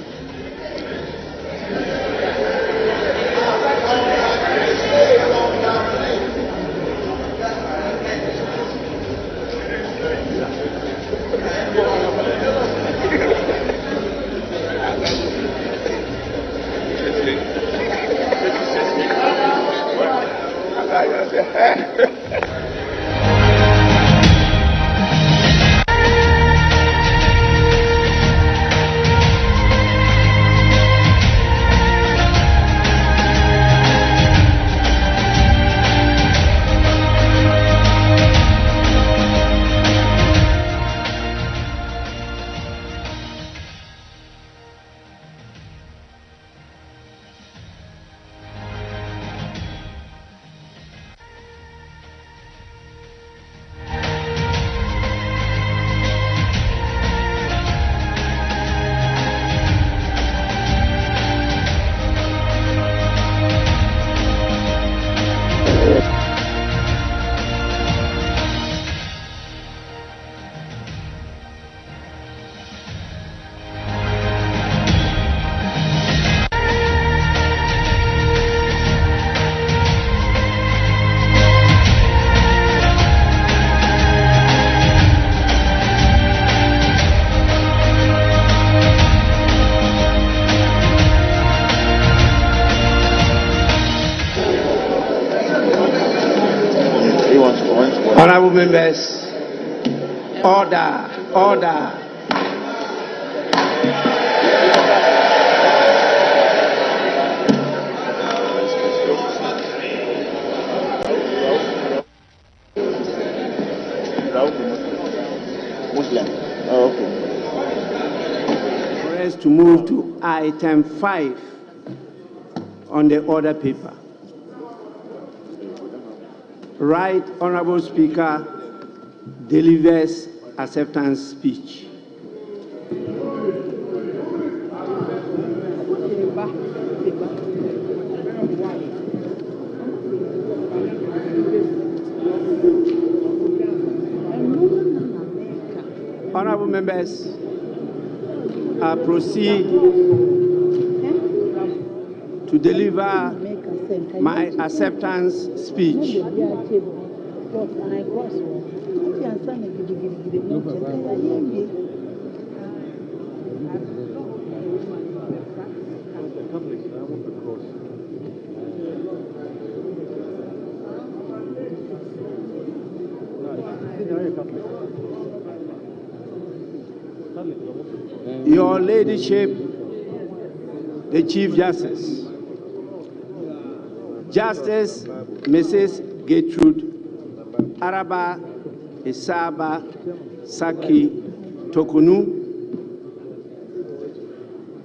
Honorable members, order, order. Press to move to item 5 on the order paper. Right Honorable Speaker delivers acceptance speech. Honorable members, I proceed to deliver my acceptance speech. Your Ladyship, the Chief Justice, Justice Mrs. Gertrude Araba Isaba Saki Tokunu,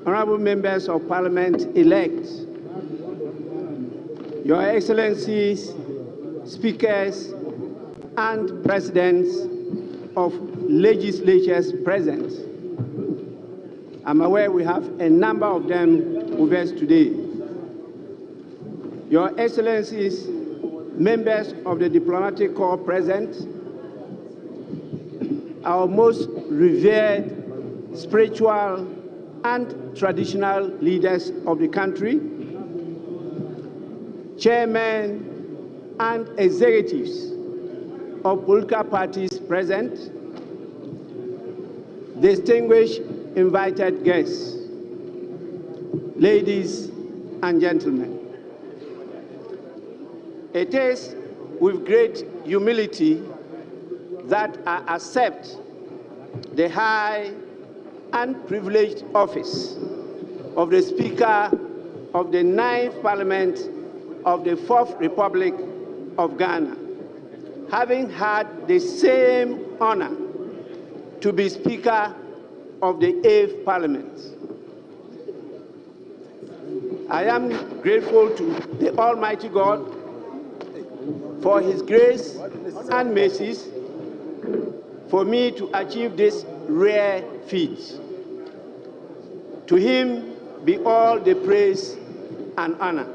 Honorable Members of Parliament elect, Your Excellencies, Speakers, and Presidents of legislatures present. I'm aware we have a number of them with us today. Your Excellencies, members of the diplomatic corps present, our most revered spiritual and traditional leaders of the country, chairmen and executives of political parties present, distinguished invited guests, ladies and gentlemen. It is with great humility that I accept the high and privileged office of the Speaker of the 9th Parliament of the 4th Republic of Ghana, having had the same honor to be Speaker of the 8th Parliament. I am grateful to the Almighty God for His grace and mercies for me to achieve this rare feat. To Him be all the praise and honor.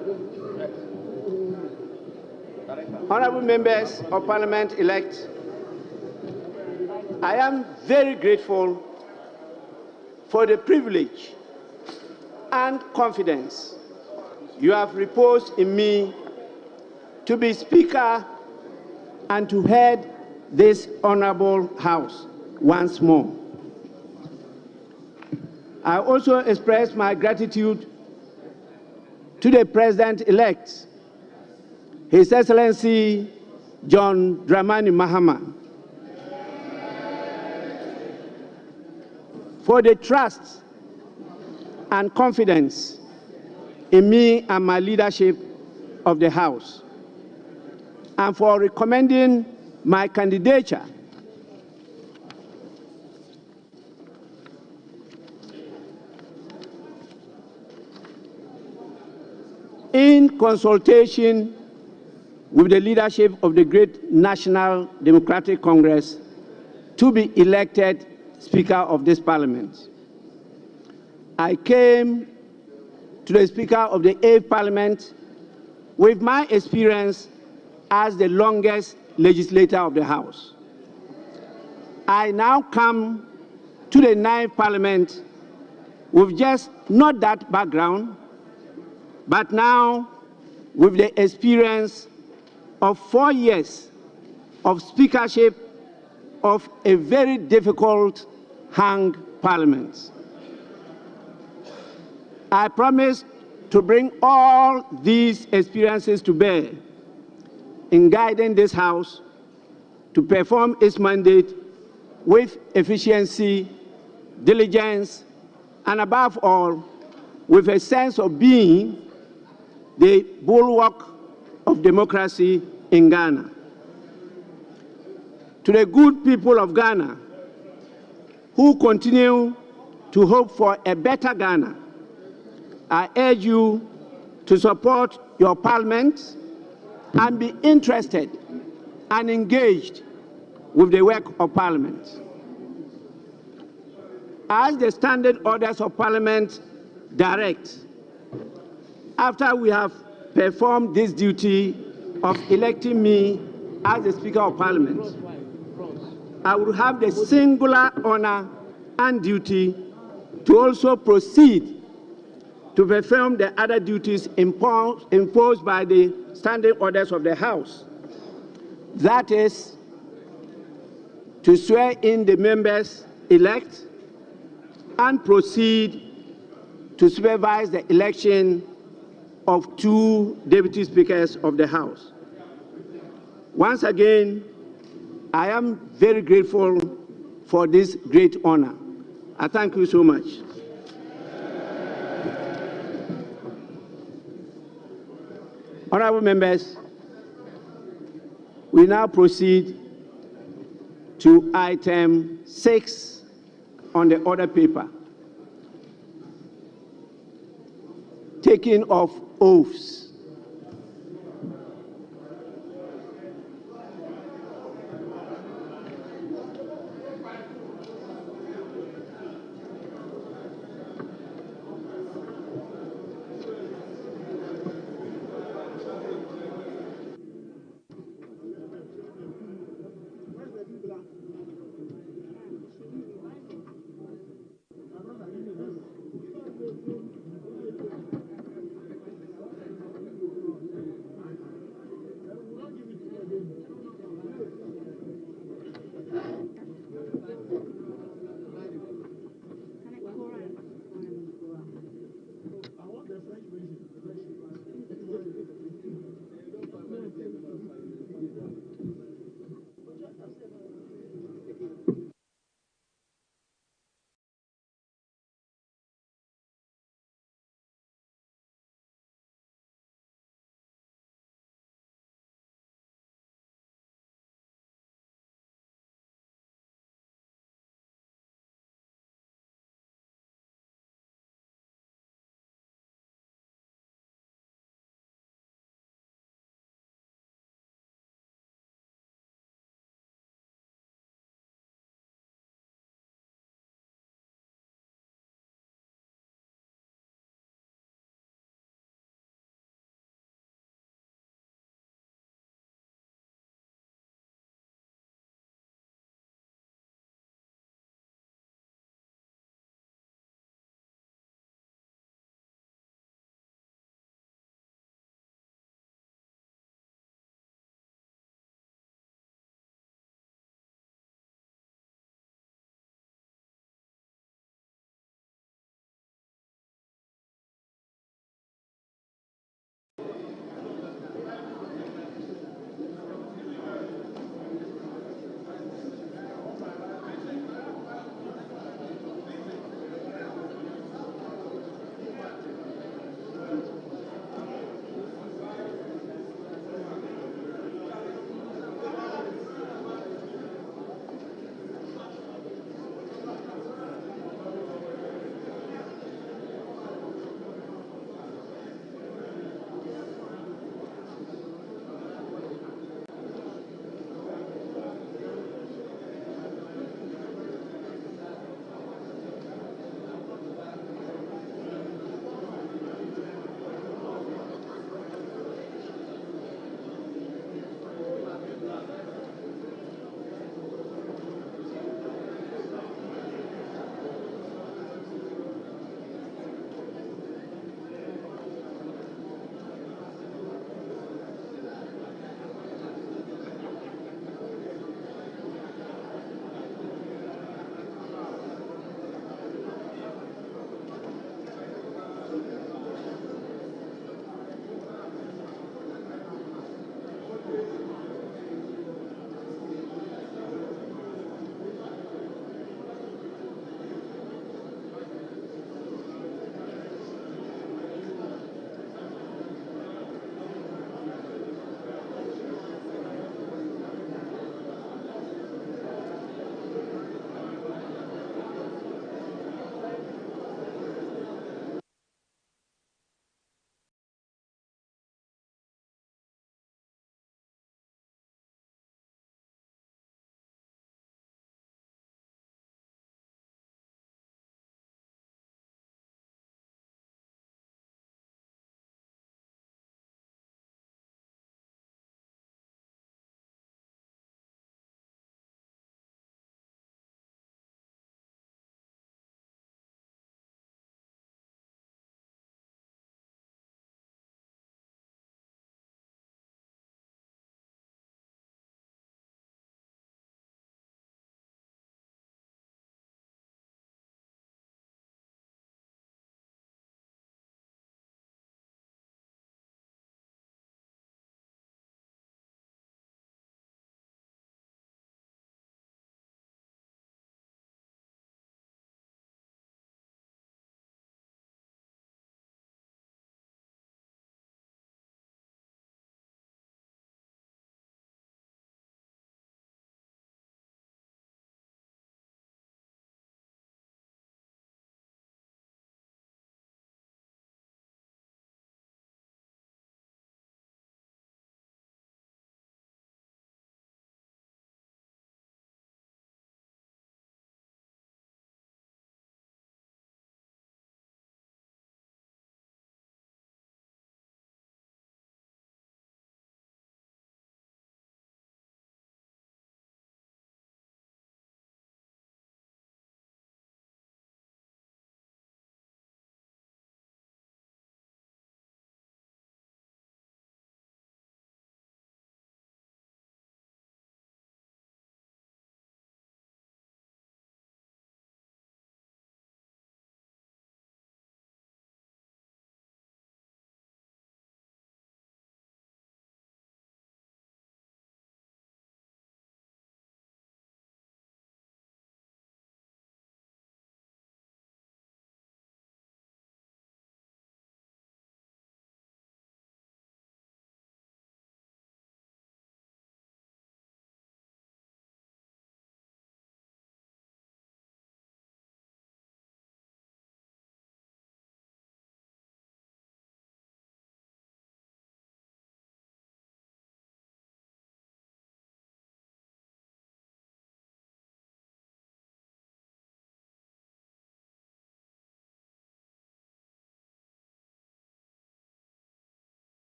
Honorable members of Parliament elect, I am very grateful for the privilege and confidence you have reposed in me to be Speaker and to head this honorable House once more. I also express my gratitude to the President-elect, His Excellency John Dramani Mahama, for the trust and confidence in me and my leadership of the House, and for recommending my candidature in consultation with the leadership of the great National Democratic Congress to be elected Speaker of this Parliament. I came to the Speaker of the 8th Parliament with my experience as the longest legislator of the House. I now come to the 9th Parliament with just not that background, but now with the experience of 4 years of speakership of a very difficult hung parliament. I promise to bring all these experiences to bear in guiding this House to perform its mandate with efficiency, diligence, and above all, with a sense of being the bulwark of democracy in Ghana. To the good people of Ghana who continue to hope for a better Ghana, I urge you to support your Parliament and be interested and engaged with the work of Parliament. As the standard orders of Parliament direct, after we have performed this duty of electing me as the Speaker of Parliament, I will have the singular honor and duty to also proceed to perform the other duties imposed by the standing orders of the House. That is, to swear in the members-elect and proceed to supervise the election of 2 deputy speakers of the House. Once again, I am very grateful for this great honor. I thank you so much. Honorable members, we now proceed to item 6 on the order paper. Taking of oaths.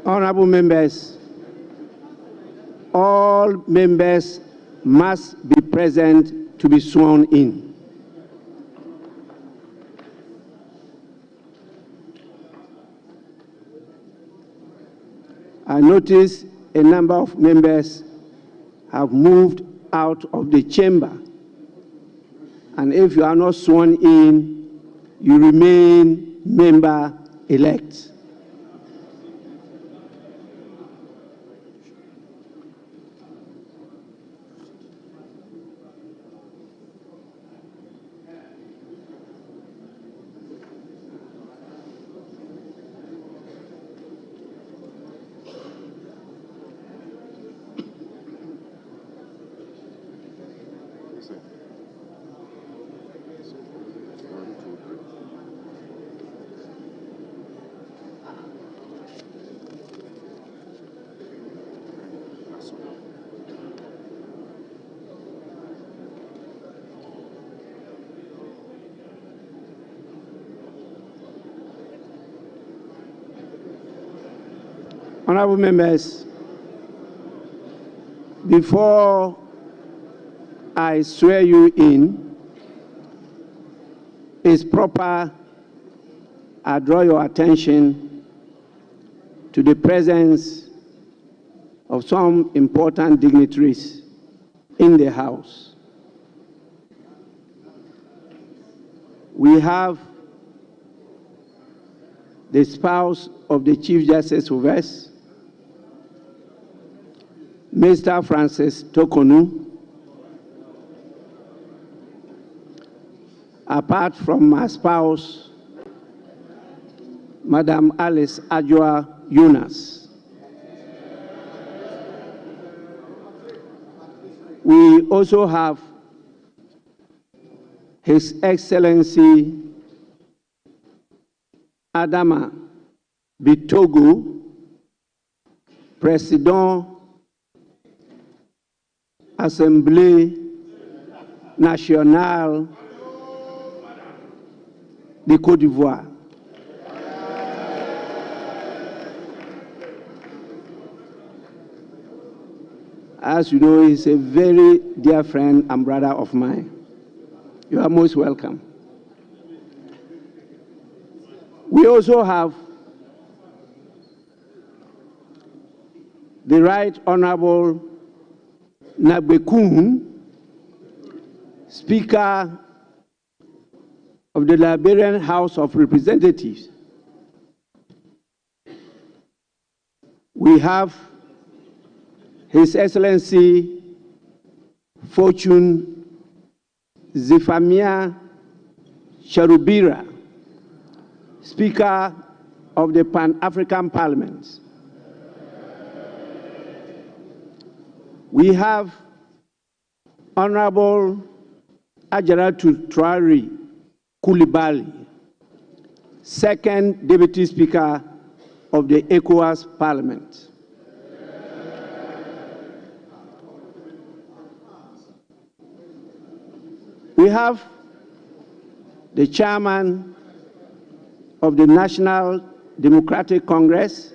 Honorable members, all members must be present to be sworn in. I notice a number of members have moved out of the chamber. And if you are not sworn in, you remain member-elect. Honorable members, before I swear you in, it's proper I draw your attention to the presence of some important dignitaries in the House. We have the spouse of the Chief Justice with us, Mr. Francis Tokonu. Apart from my spouse, Madam Alice Ajua Yunus. We also have His Excellency Adama Bitogo, Président Assemblée Nationale de Côte d'Ivoire. As you know, he's a very dear friend and brother of mine. You are most welcome. We also have the Right Honorable Nabekun, Speaker of the Liberian House of Representatives. We have His Excellency Fortune Zefamia Cherubira, Speaker of the Pan-African Parliament. We have Honorable Ajaratu Traore Coulibaly, Second Deputy Speaker of the ECOWAS Parliament. We have the Chairman of the National Democratic Congress,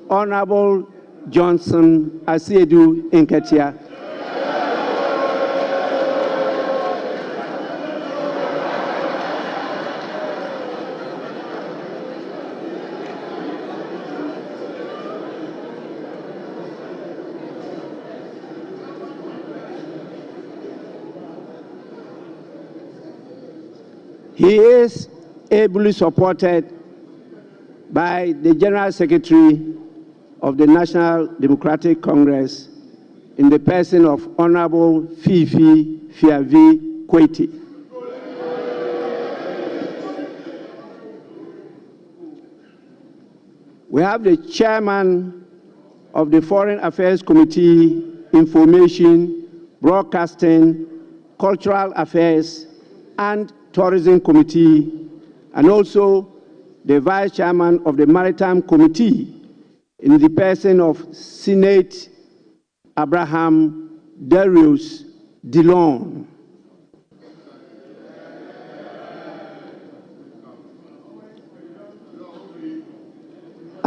Honorable Johnson Asiedu Nketia. He is ably supported by the General Secretary of the National Democratic Congress in the person of Honorable Fifi Fiavi Kweti. We have the Chairman of the Foreign Affairs Committee, Information, Broadcasting, Cultural Affairs, and Tourism Committee, and also the Vice Chairman of the Maritime Committee in the person of Senate Abraham Darius Dillon.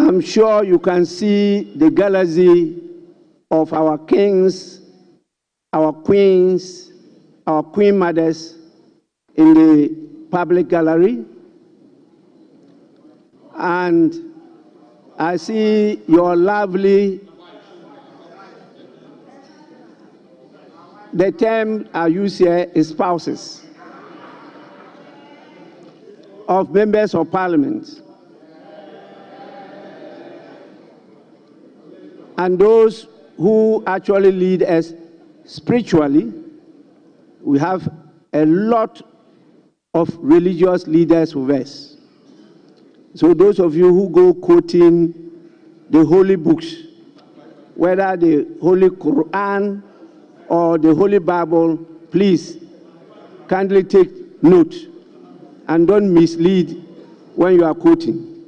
I'm sure you can see the galaxy of our kings, our queens, our queen mothers in the public gallery. And I see your lovely, the term I use here is spouses of members of parliament. And those who actually lead us spiritually. We have a lot of religious leaders with us. So those of you who go quoting the holy books, whether the Holy Quran or the Holy Bible, please kindly take note and don't mislead when you are quoting.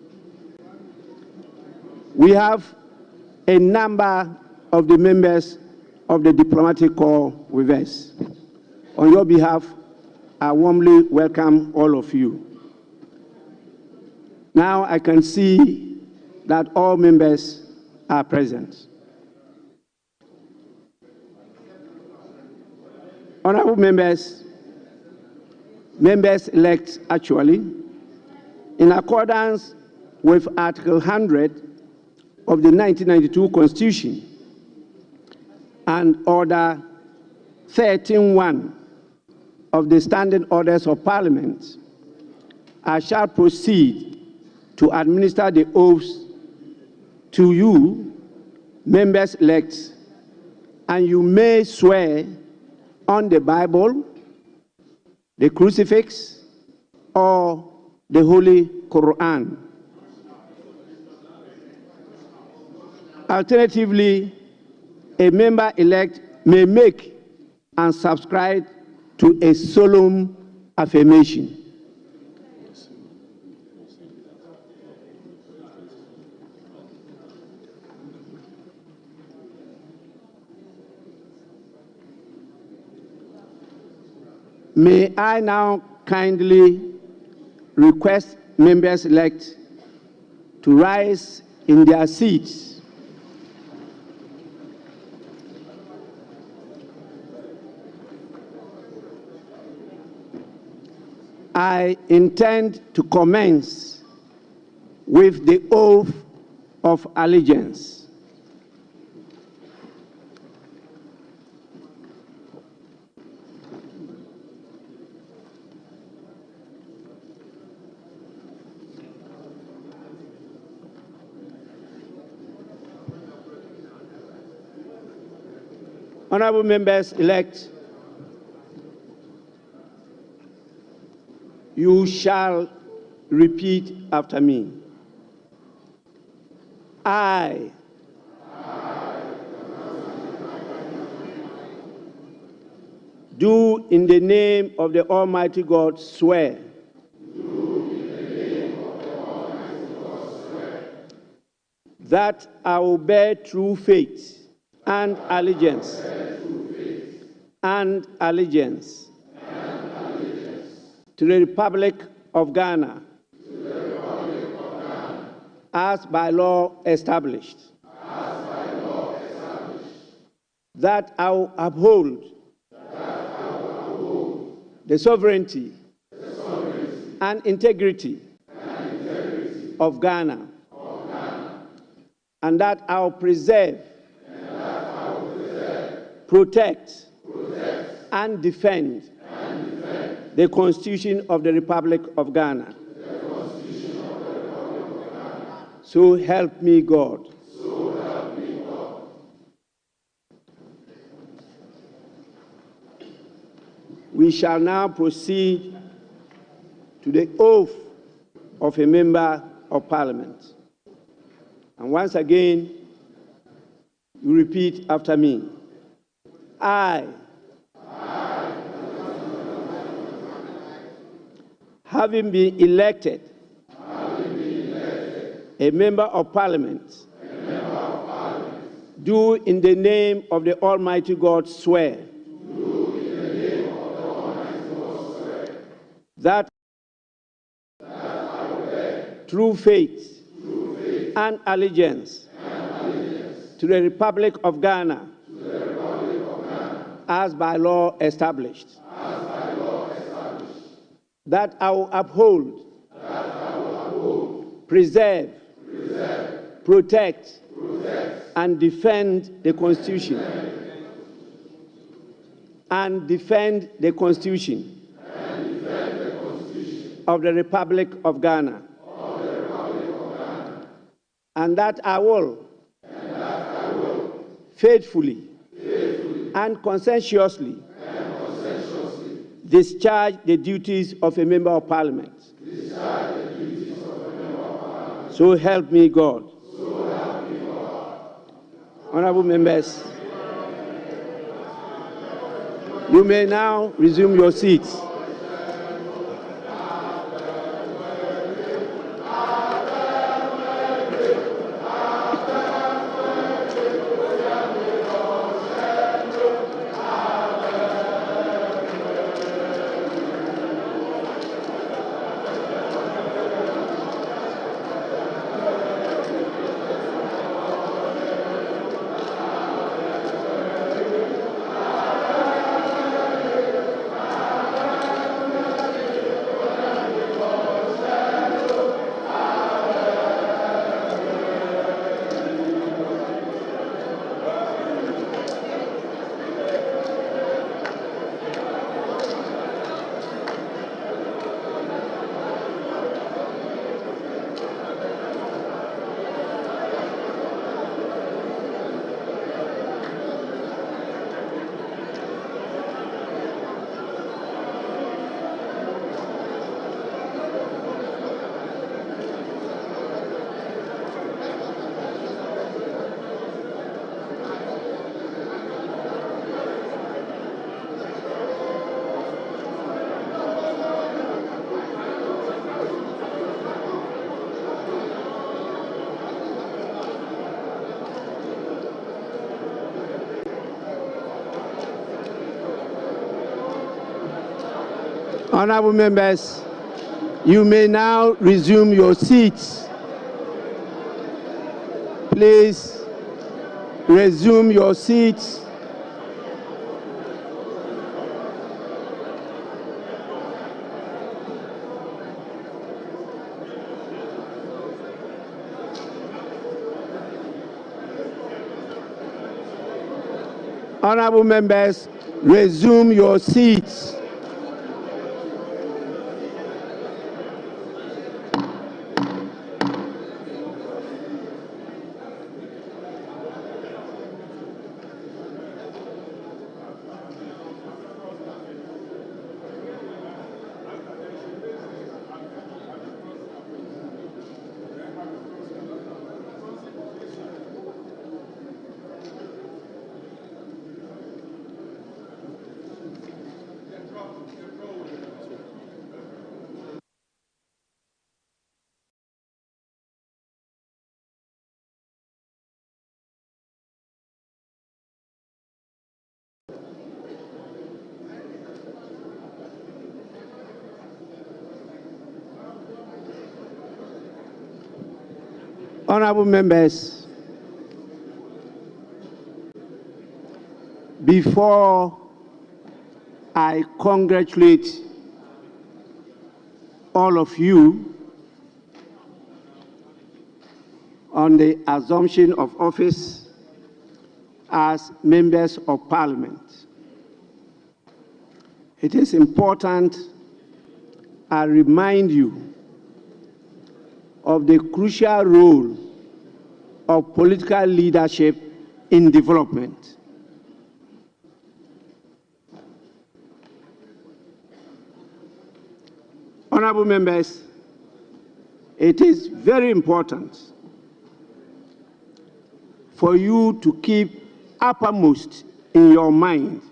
We have a number of the members of the diplomatic corps with us. On your behalf, I warmly welcome all of you. Now I can see that all members are present. Honorable members, members-elect actually, in accordance with Article 100 of the 1992 Constitution and Order 13.1 of the Standing Orders of Parliament, I shall proceed to administer the oaths to you, members-elect, and you may swear on the Bible, the crucifix, or the Holy Quran. Alternatively, a member-elect may make and subscribe to a solemn affirmation. May I now kindly request members-elect to rise in their seats. I intend to commence with the oath of allegiance. Honorable members-elect, you shall repeat after me. I do in the name of the Almighty God swear that I will bear true faith and allegiance to the Republic of Ghana, as by law established, that I will uphold the sovereignty and integrity of Ghana, and that I will preserve, protect, and defend the Constitution of the Republic of Ghana. So help me God. We shall now proceed to the oath of a member of Parliament. And once again, you repeat after me. I, having been elected a member of Parliament, do in the name of the Almighty God swear that I will bear true faith and allegiance to the Republic of Ghana as by law established, that I will uphold, preserve, protect, and defend the Constitution of the Republic of Ghana, and that I will faithfully and conscientiously discharge the duties of a member of Parliament. So help me God. Honorable members, you may now resume your seats. Honorable members, you may now resume your seats. Please resume your seats. Honorable members, resume your seats. Honorable members, before I congratulate all of you on the assumption of office as members of Parliament, it is important I remind you of the crucial role of political leadership in development. Honorable members, it is very important for you to keep uppermost in your mind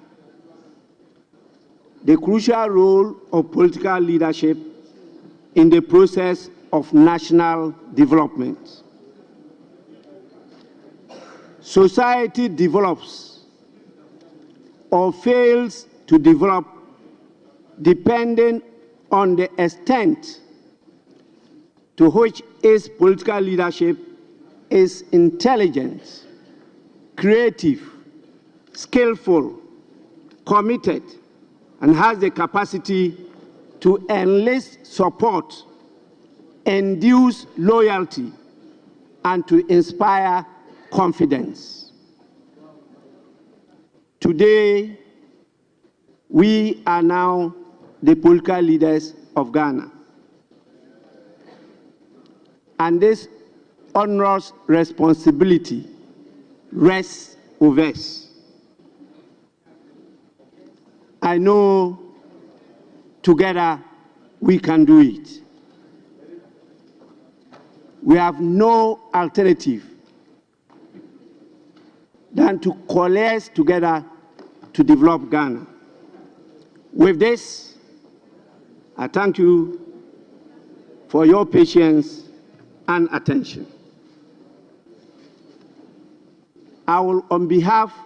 the crucial role of political leadership in the process of national development. Society develops or fails to develop depending on the extent to which its political leadership is intelligent, creative, skillful, committed, and has the capacity to enlist support, induce loyalty, and to inspire confidence. Today, we are now the political leaders of Ghana. And this onerous responsibility rests with us. I know together we can do it. We have no alternative than to coalesce together to develop Ghana. With this, I thank you for your patience and attention. I will, on behalf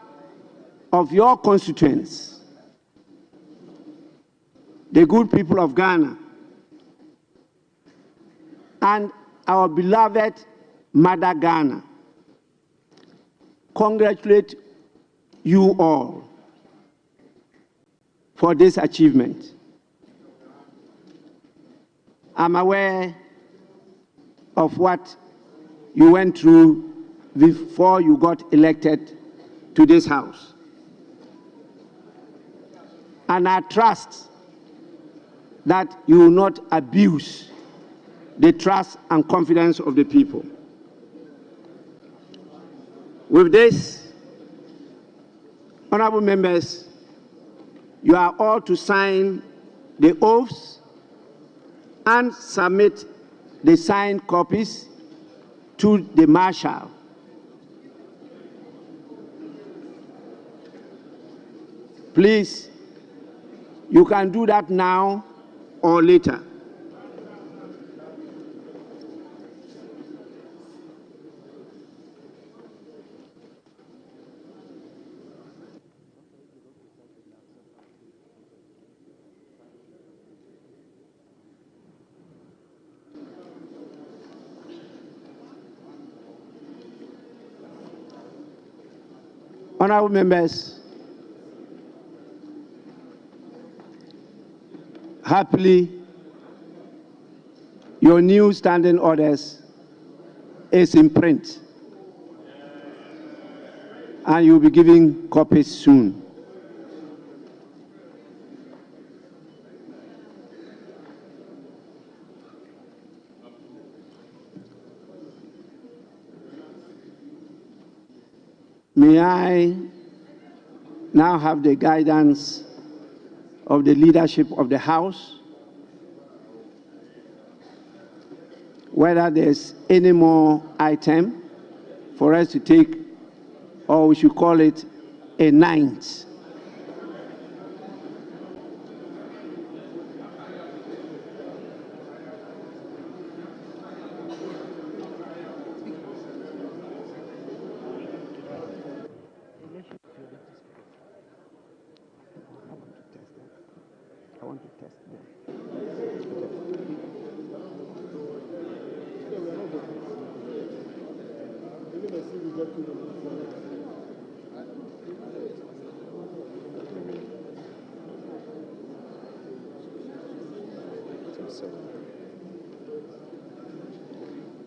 of your constituents, the good people of Ghana, and our beloved Mother Ghana, congratulate you all for this achievement. I'm aware of what you went through before you got elected to this house. And I trust that you will not abuse the trust and confidence of the people. With this, honorable members, you are all to sign the oaths and submit the signed copies to the marshal. Please, you can do that now or later. Honorable members, happily, your new standing orders is in print, and you'll be giving copies soon. May I now have the guidance of the leadership of the House, whether there's any more item for us to take, or we should call it a ninth. I want to test them.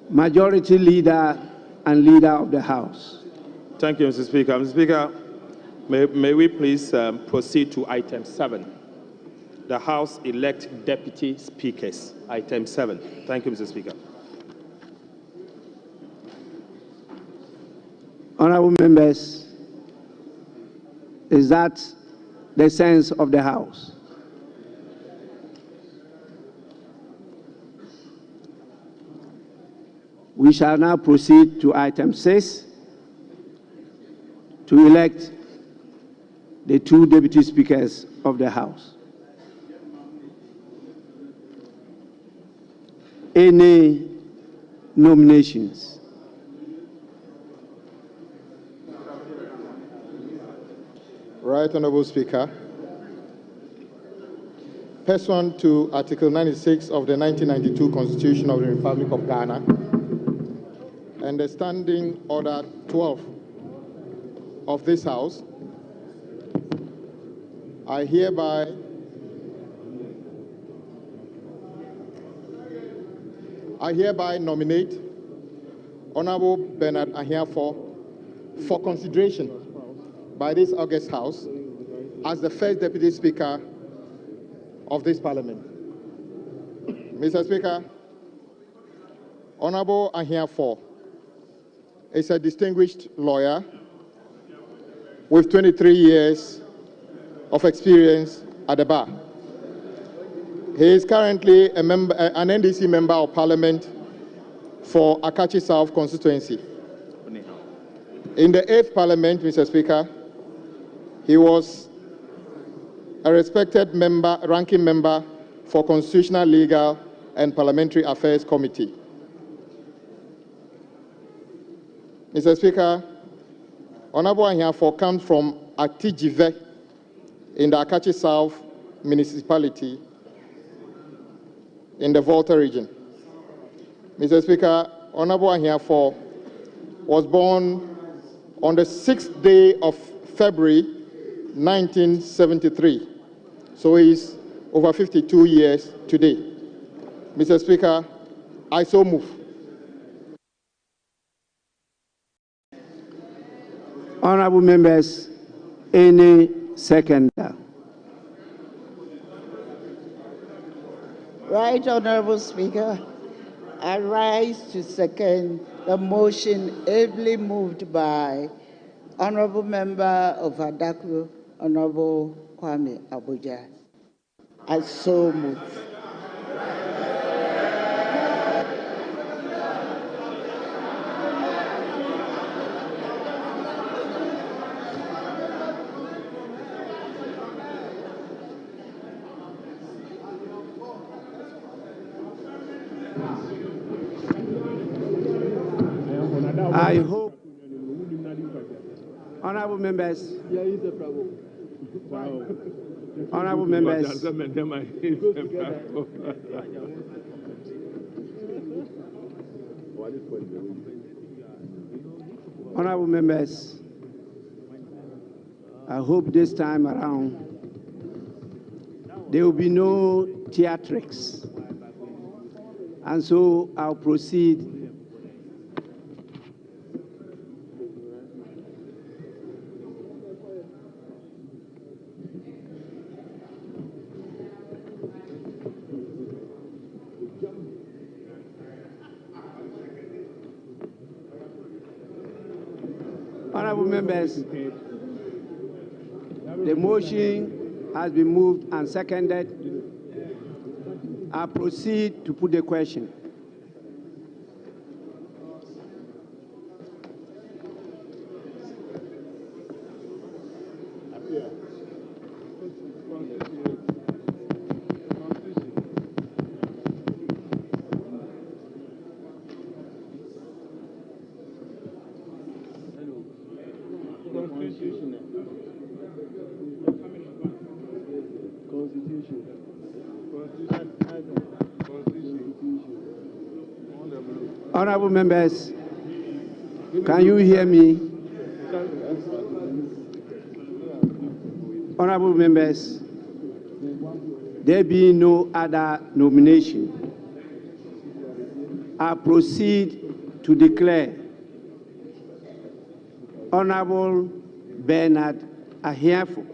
Majority Leader and Leader of the House. Thank you, Mr. Speaker. Mr. Speaker, may we please proceed to item 7. The House elect deputy speakers. Item 7. Thank you, Mr. Speaker. Honorable members, is that the sense of the House? We shall now proceed to item 6 to elect the 2 deputy speakers of the House. Any nominations? Right, Honorable Speaker. Pursuant to Article 96 of the 1992 Constitution of the Republic of Ghana, and the Standing Order 12 of this House, I hereby nominate Honorable Bernard Ahiafor for consideration by this August House as the first Deputy Speaker of this Parliament. Mr. Speaker, Honorable Ahiafor is a distinguished lawyer with 23 years of experience at the bar. He is currently an NDC Member of Parliament for Akachi South constituency. In the 8th Parliament, Mr. Speaker, he was a respected member, ranking member for Constitutional, Legal and Parliamentary Affairs Committee. Mr. Speaker, Honorable Ahiafor comes from Atijive in the Akachi South municipality in the Volta region. Mr. Speaker, Honorable Ahiafor was born on the 6th day of February 1973, so he is over 52 years today. Mr. Speaker, I so move. Honorable members, any seconder? Right, Honorable Speaker. I rise to second the motion ably moved by Honorable Member of Adaklu, Honorable Kwame Abuja. I so move. I hope, honorable members, honorable members, honorable members, I hope this time around there will be no theatrics, and so I'll proceed. Honorable members, the motion has been moved and seconded. I proceed to put the question. Honorable members, can you hear me? Honorable members, there being no other nomination, I proceed to declare Honorable Bernard Ahiafor,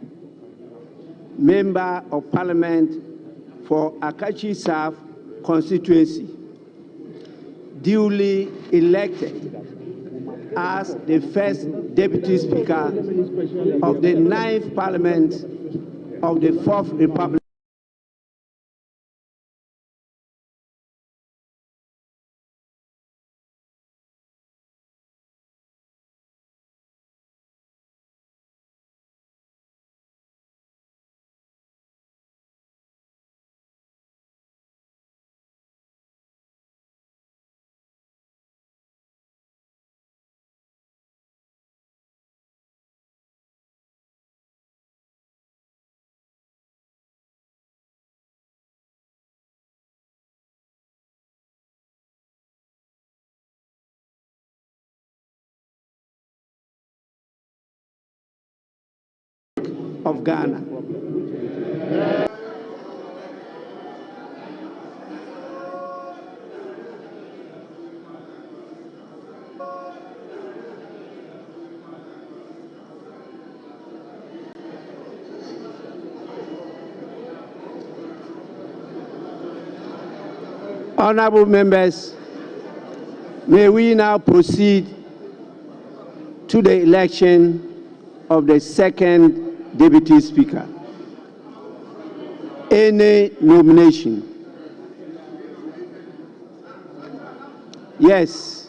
Member of Parliament for Akachi South constituency, duly elected as the first Deputy Speaker of the 9th Parliament of the 4th Republic of Ghana. Honorable members, may we now proceed to the election of the second Deputy Speaker. Any nomination? Yes.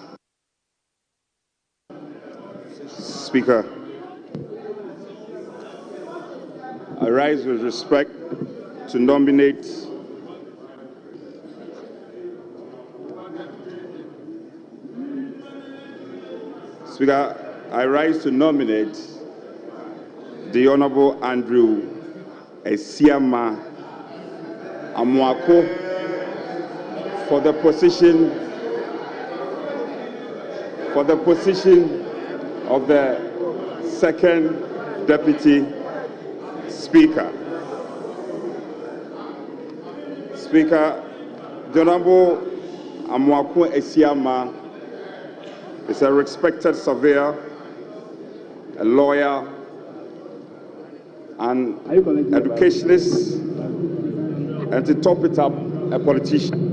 Speaker, I rise with respect to nominate the Honorable Andrew Esiama Amoako for the position of the second Deputy Speaker. Speaker, the Honorable Amoako Esiama is a respected surveyor, a lawyer, an educationist, and to top it up, a politician.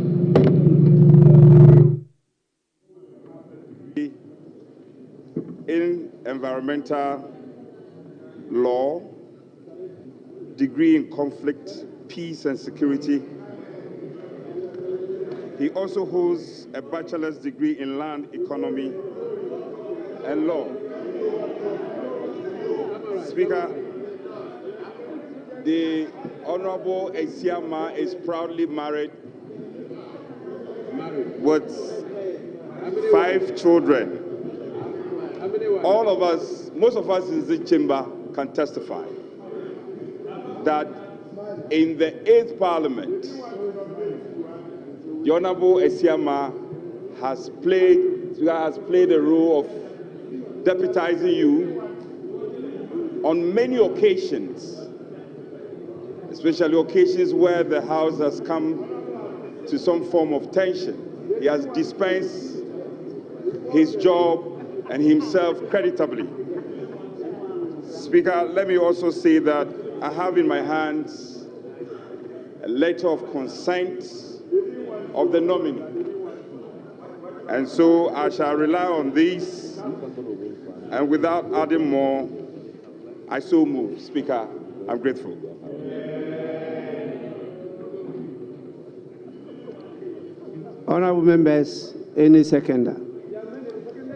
In environmental law, degree in conflict, peace and security. He also holds a bachelor's degree in land economy and law. Speaker, the Honorable Esiama is proudly married with 5 children. All of us, most of us in this chamber can testify that in the 8th Parliament, the Honorable Esiama has played the role of deputizing you on many occasions, especially occasions where the House has come to some form of tension. He has dispensed his job and himself creditably. Speaker, let me also say that I have in my hands a letter of consent of the nominee. And so I shall rely on this, and without adding more, I so move. Speaker, I'm grateful. Honorable members, any seconder?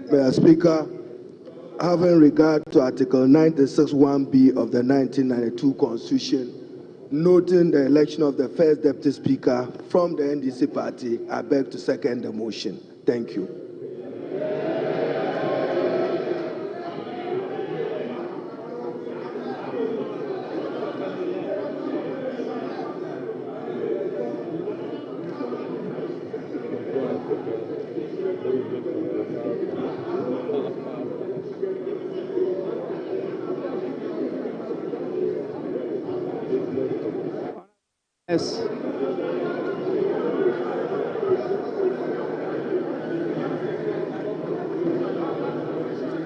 Mr. Speaker, having regard to Article 96(1)(b) of the 1992 Constitution, noting the election of the first Deputy Speaker from the NDC party, I beg to second the motion. Thank you. Yes.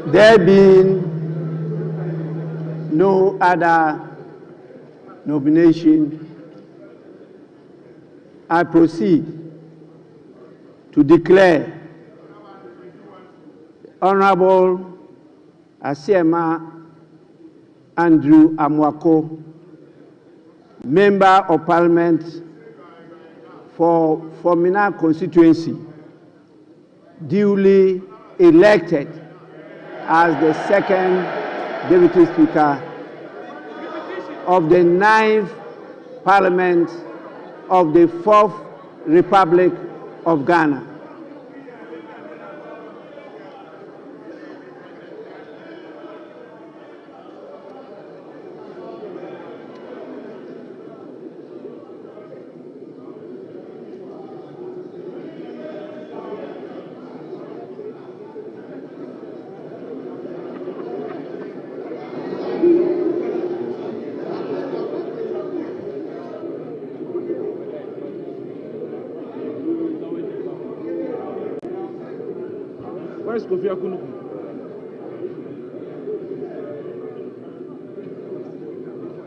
There being no other nomination, I proceed to declare Honorable Esiama Andrew Amoako, Member of Parliament for Formina constituency, duly elected as the second Deputy Speaker of the 9th Parliament of the 4th Republic of Ghana. Where is Kofi Akunuku?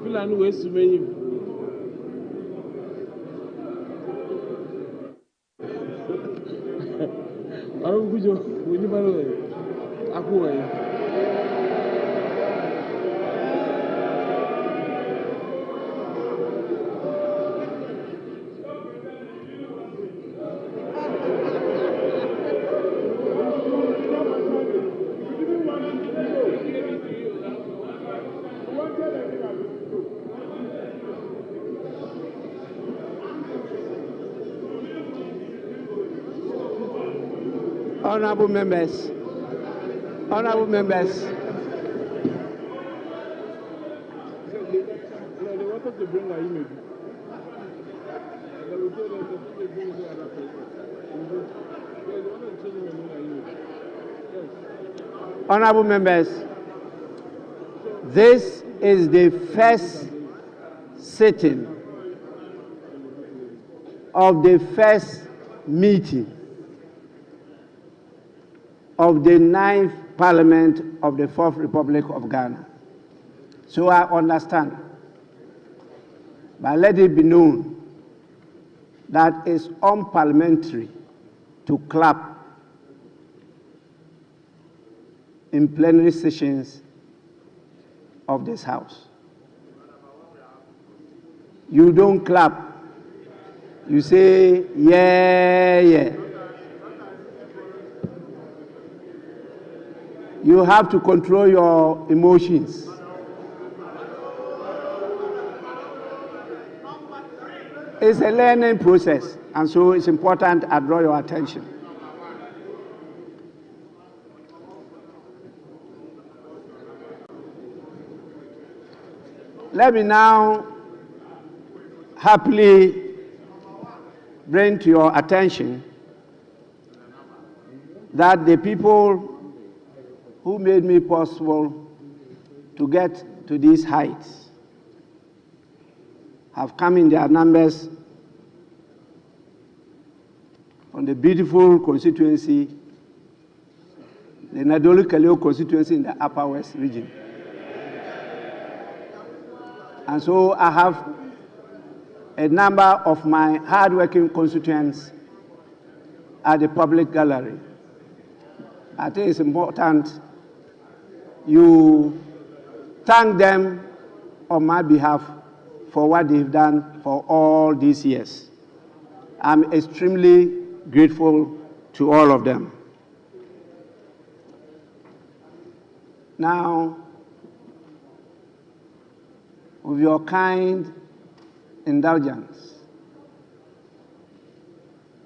Fulani ways to make him. I don't know. We never know. Aku. Honorable members, honorable members, this is the first sitting of the first meeting of the 9th Parliament of the 4th Republic of Ghana. So I understand, but let it be known that it's unparliamentary to clap in plenary sessions of this House. You don't clap. You say, yeah, yeah. You have to control your emotions. It's a learning process, and so it's important I draw your attention. Let me now happily bring to your attention that the people who made me possible to get to these heights have come in their numbers from the beautiful constituency, the Nadolu-Kaleo constituency in the Upper West region. And so I have a number of my hard-working constituents at the public gallery. I think it's important you thank them on my behalf for what they've done for all these years. I'm extremely grateful to all of them. Now, with your kind indulgence,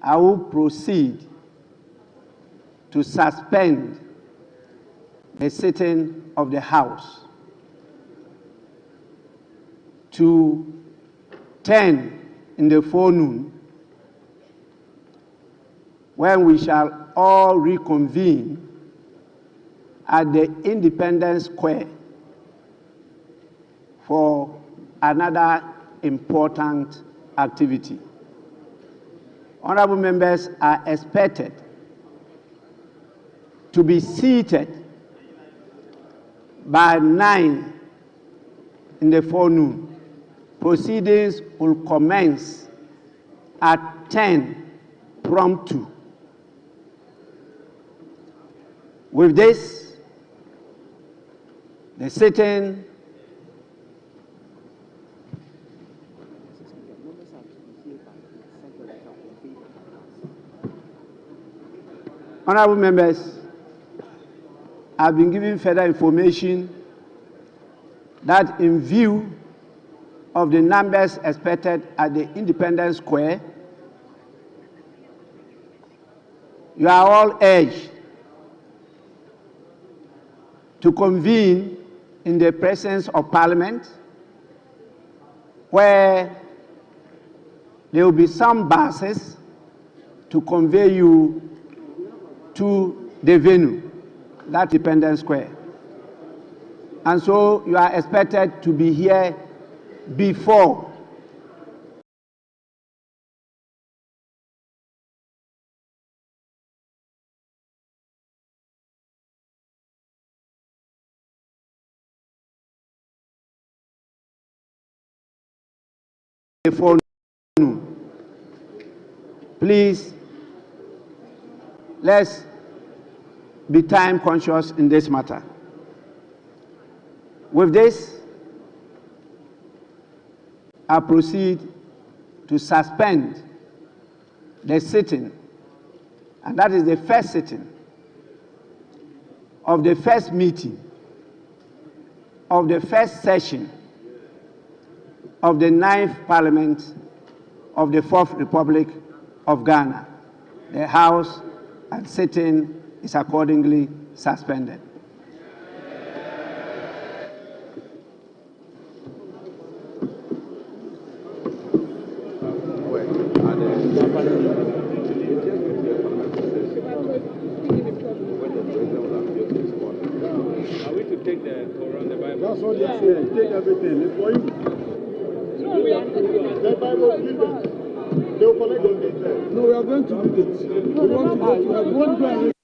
I will proceed to suspend the sitting of the House to 10 in the forenoon, when we shall all reconvene at the Independence Square for another important activity. Honorable members are expected to be seated by 9 in the forenoon. Proceedings will commence at 10 promptu. With this, the sitting honorable members, I've been given further information that in view of the numbers expected at the Independence Square, you are all urged to convene in the presence of Parliament, where there will be some buses to convey you to the venue, that Independence Square. And so you are expected to be here before before noon. Please, let's be time conscious in this matter. With this, I proceed to suspend the sitting, and that is the first sitting of the first meeting of the first session of the 9th Parliament of the 4th Republic of Ghana. The House and sitting is accordingly suspended. Are we to take the Quran, the Bible? That's what they say. Take everything. It's for you. The Bible, leave them. They will collect your details. No, we are going to do this. We want to go. We are going to go and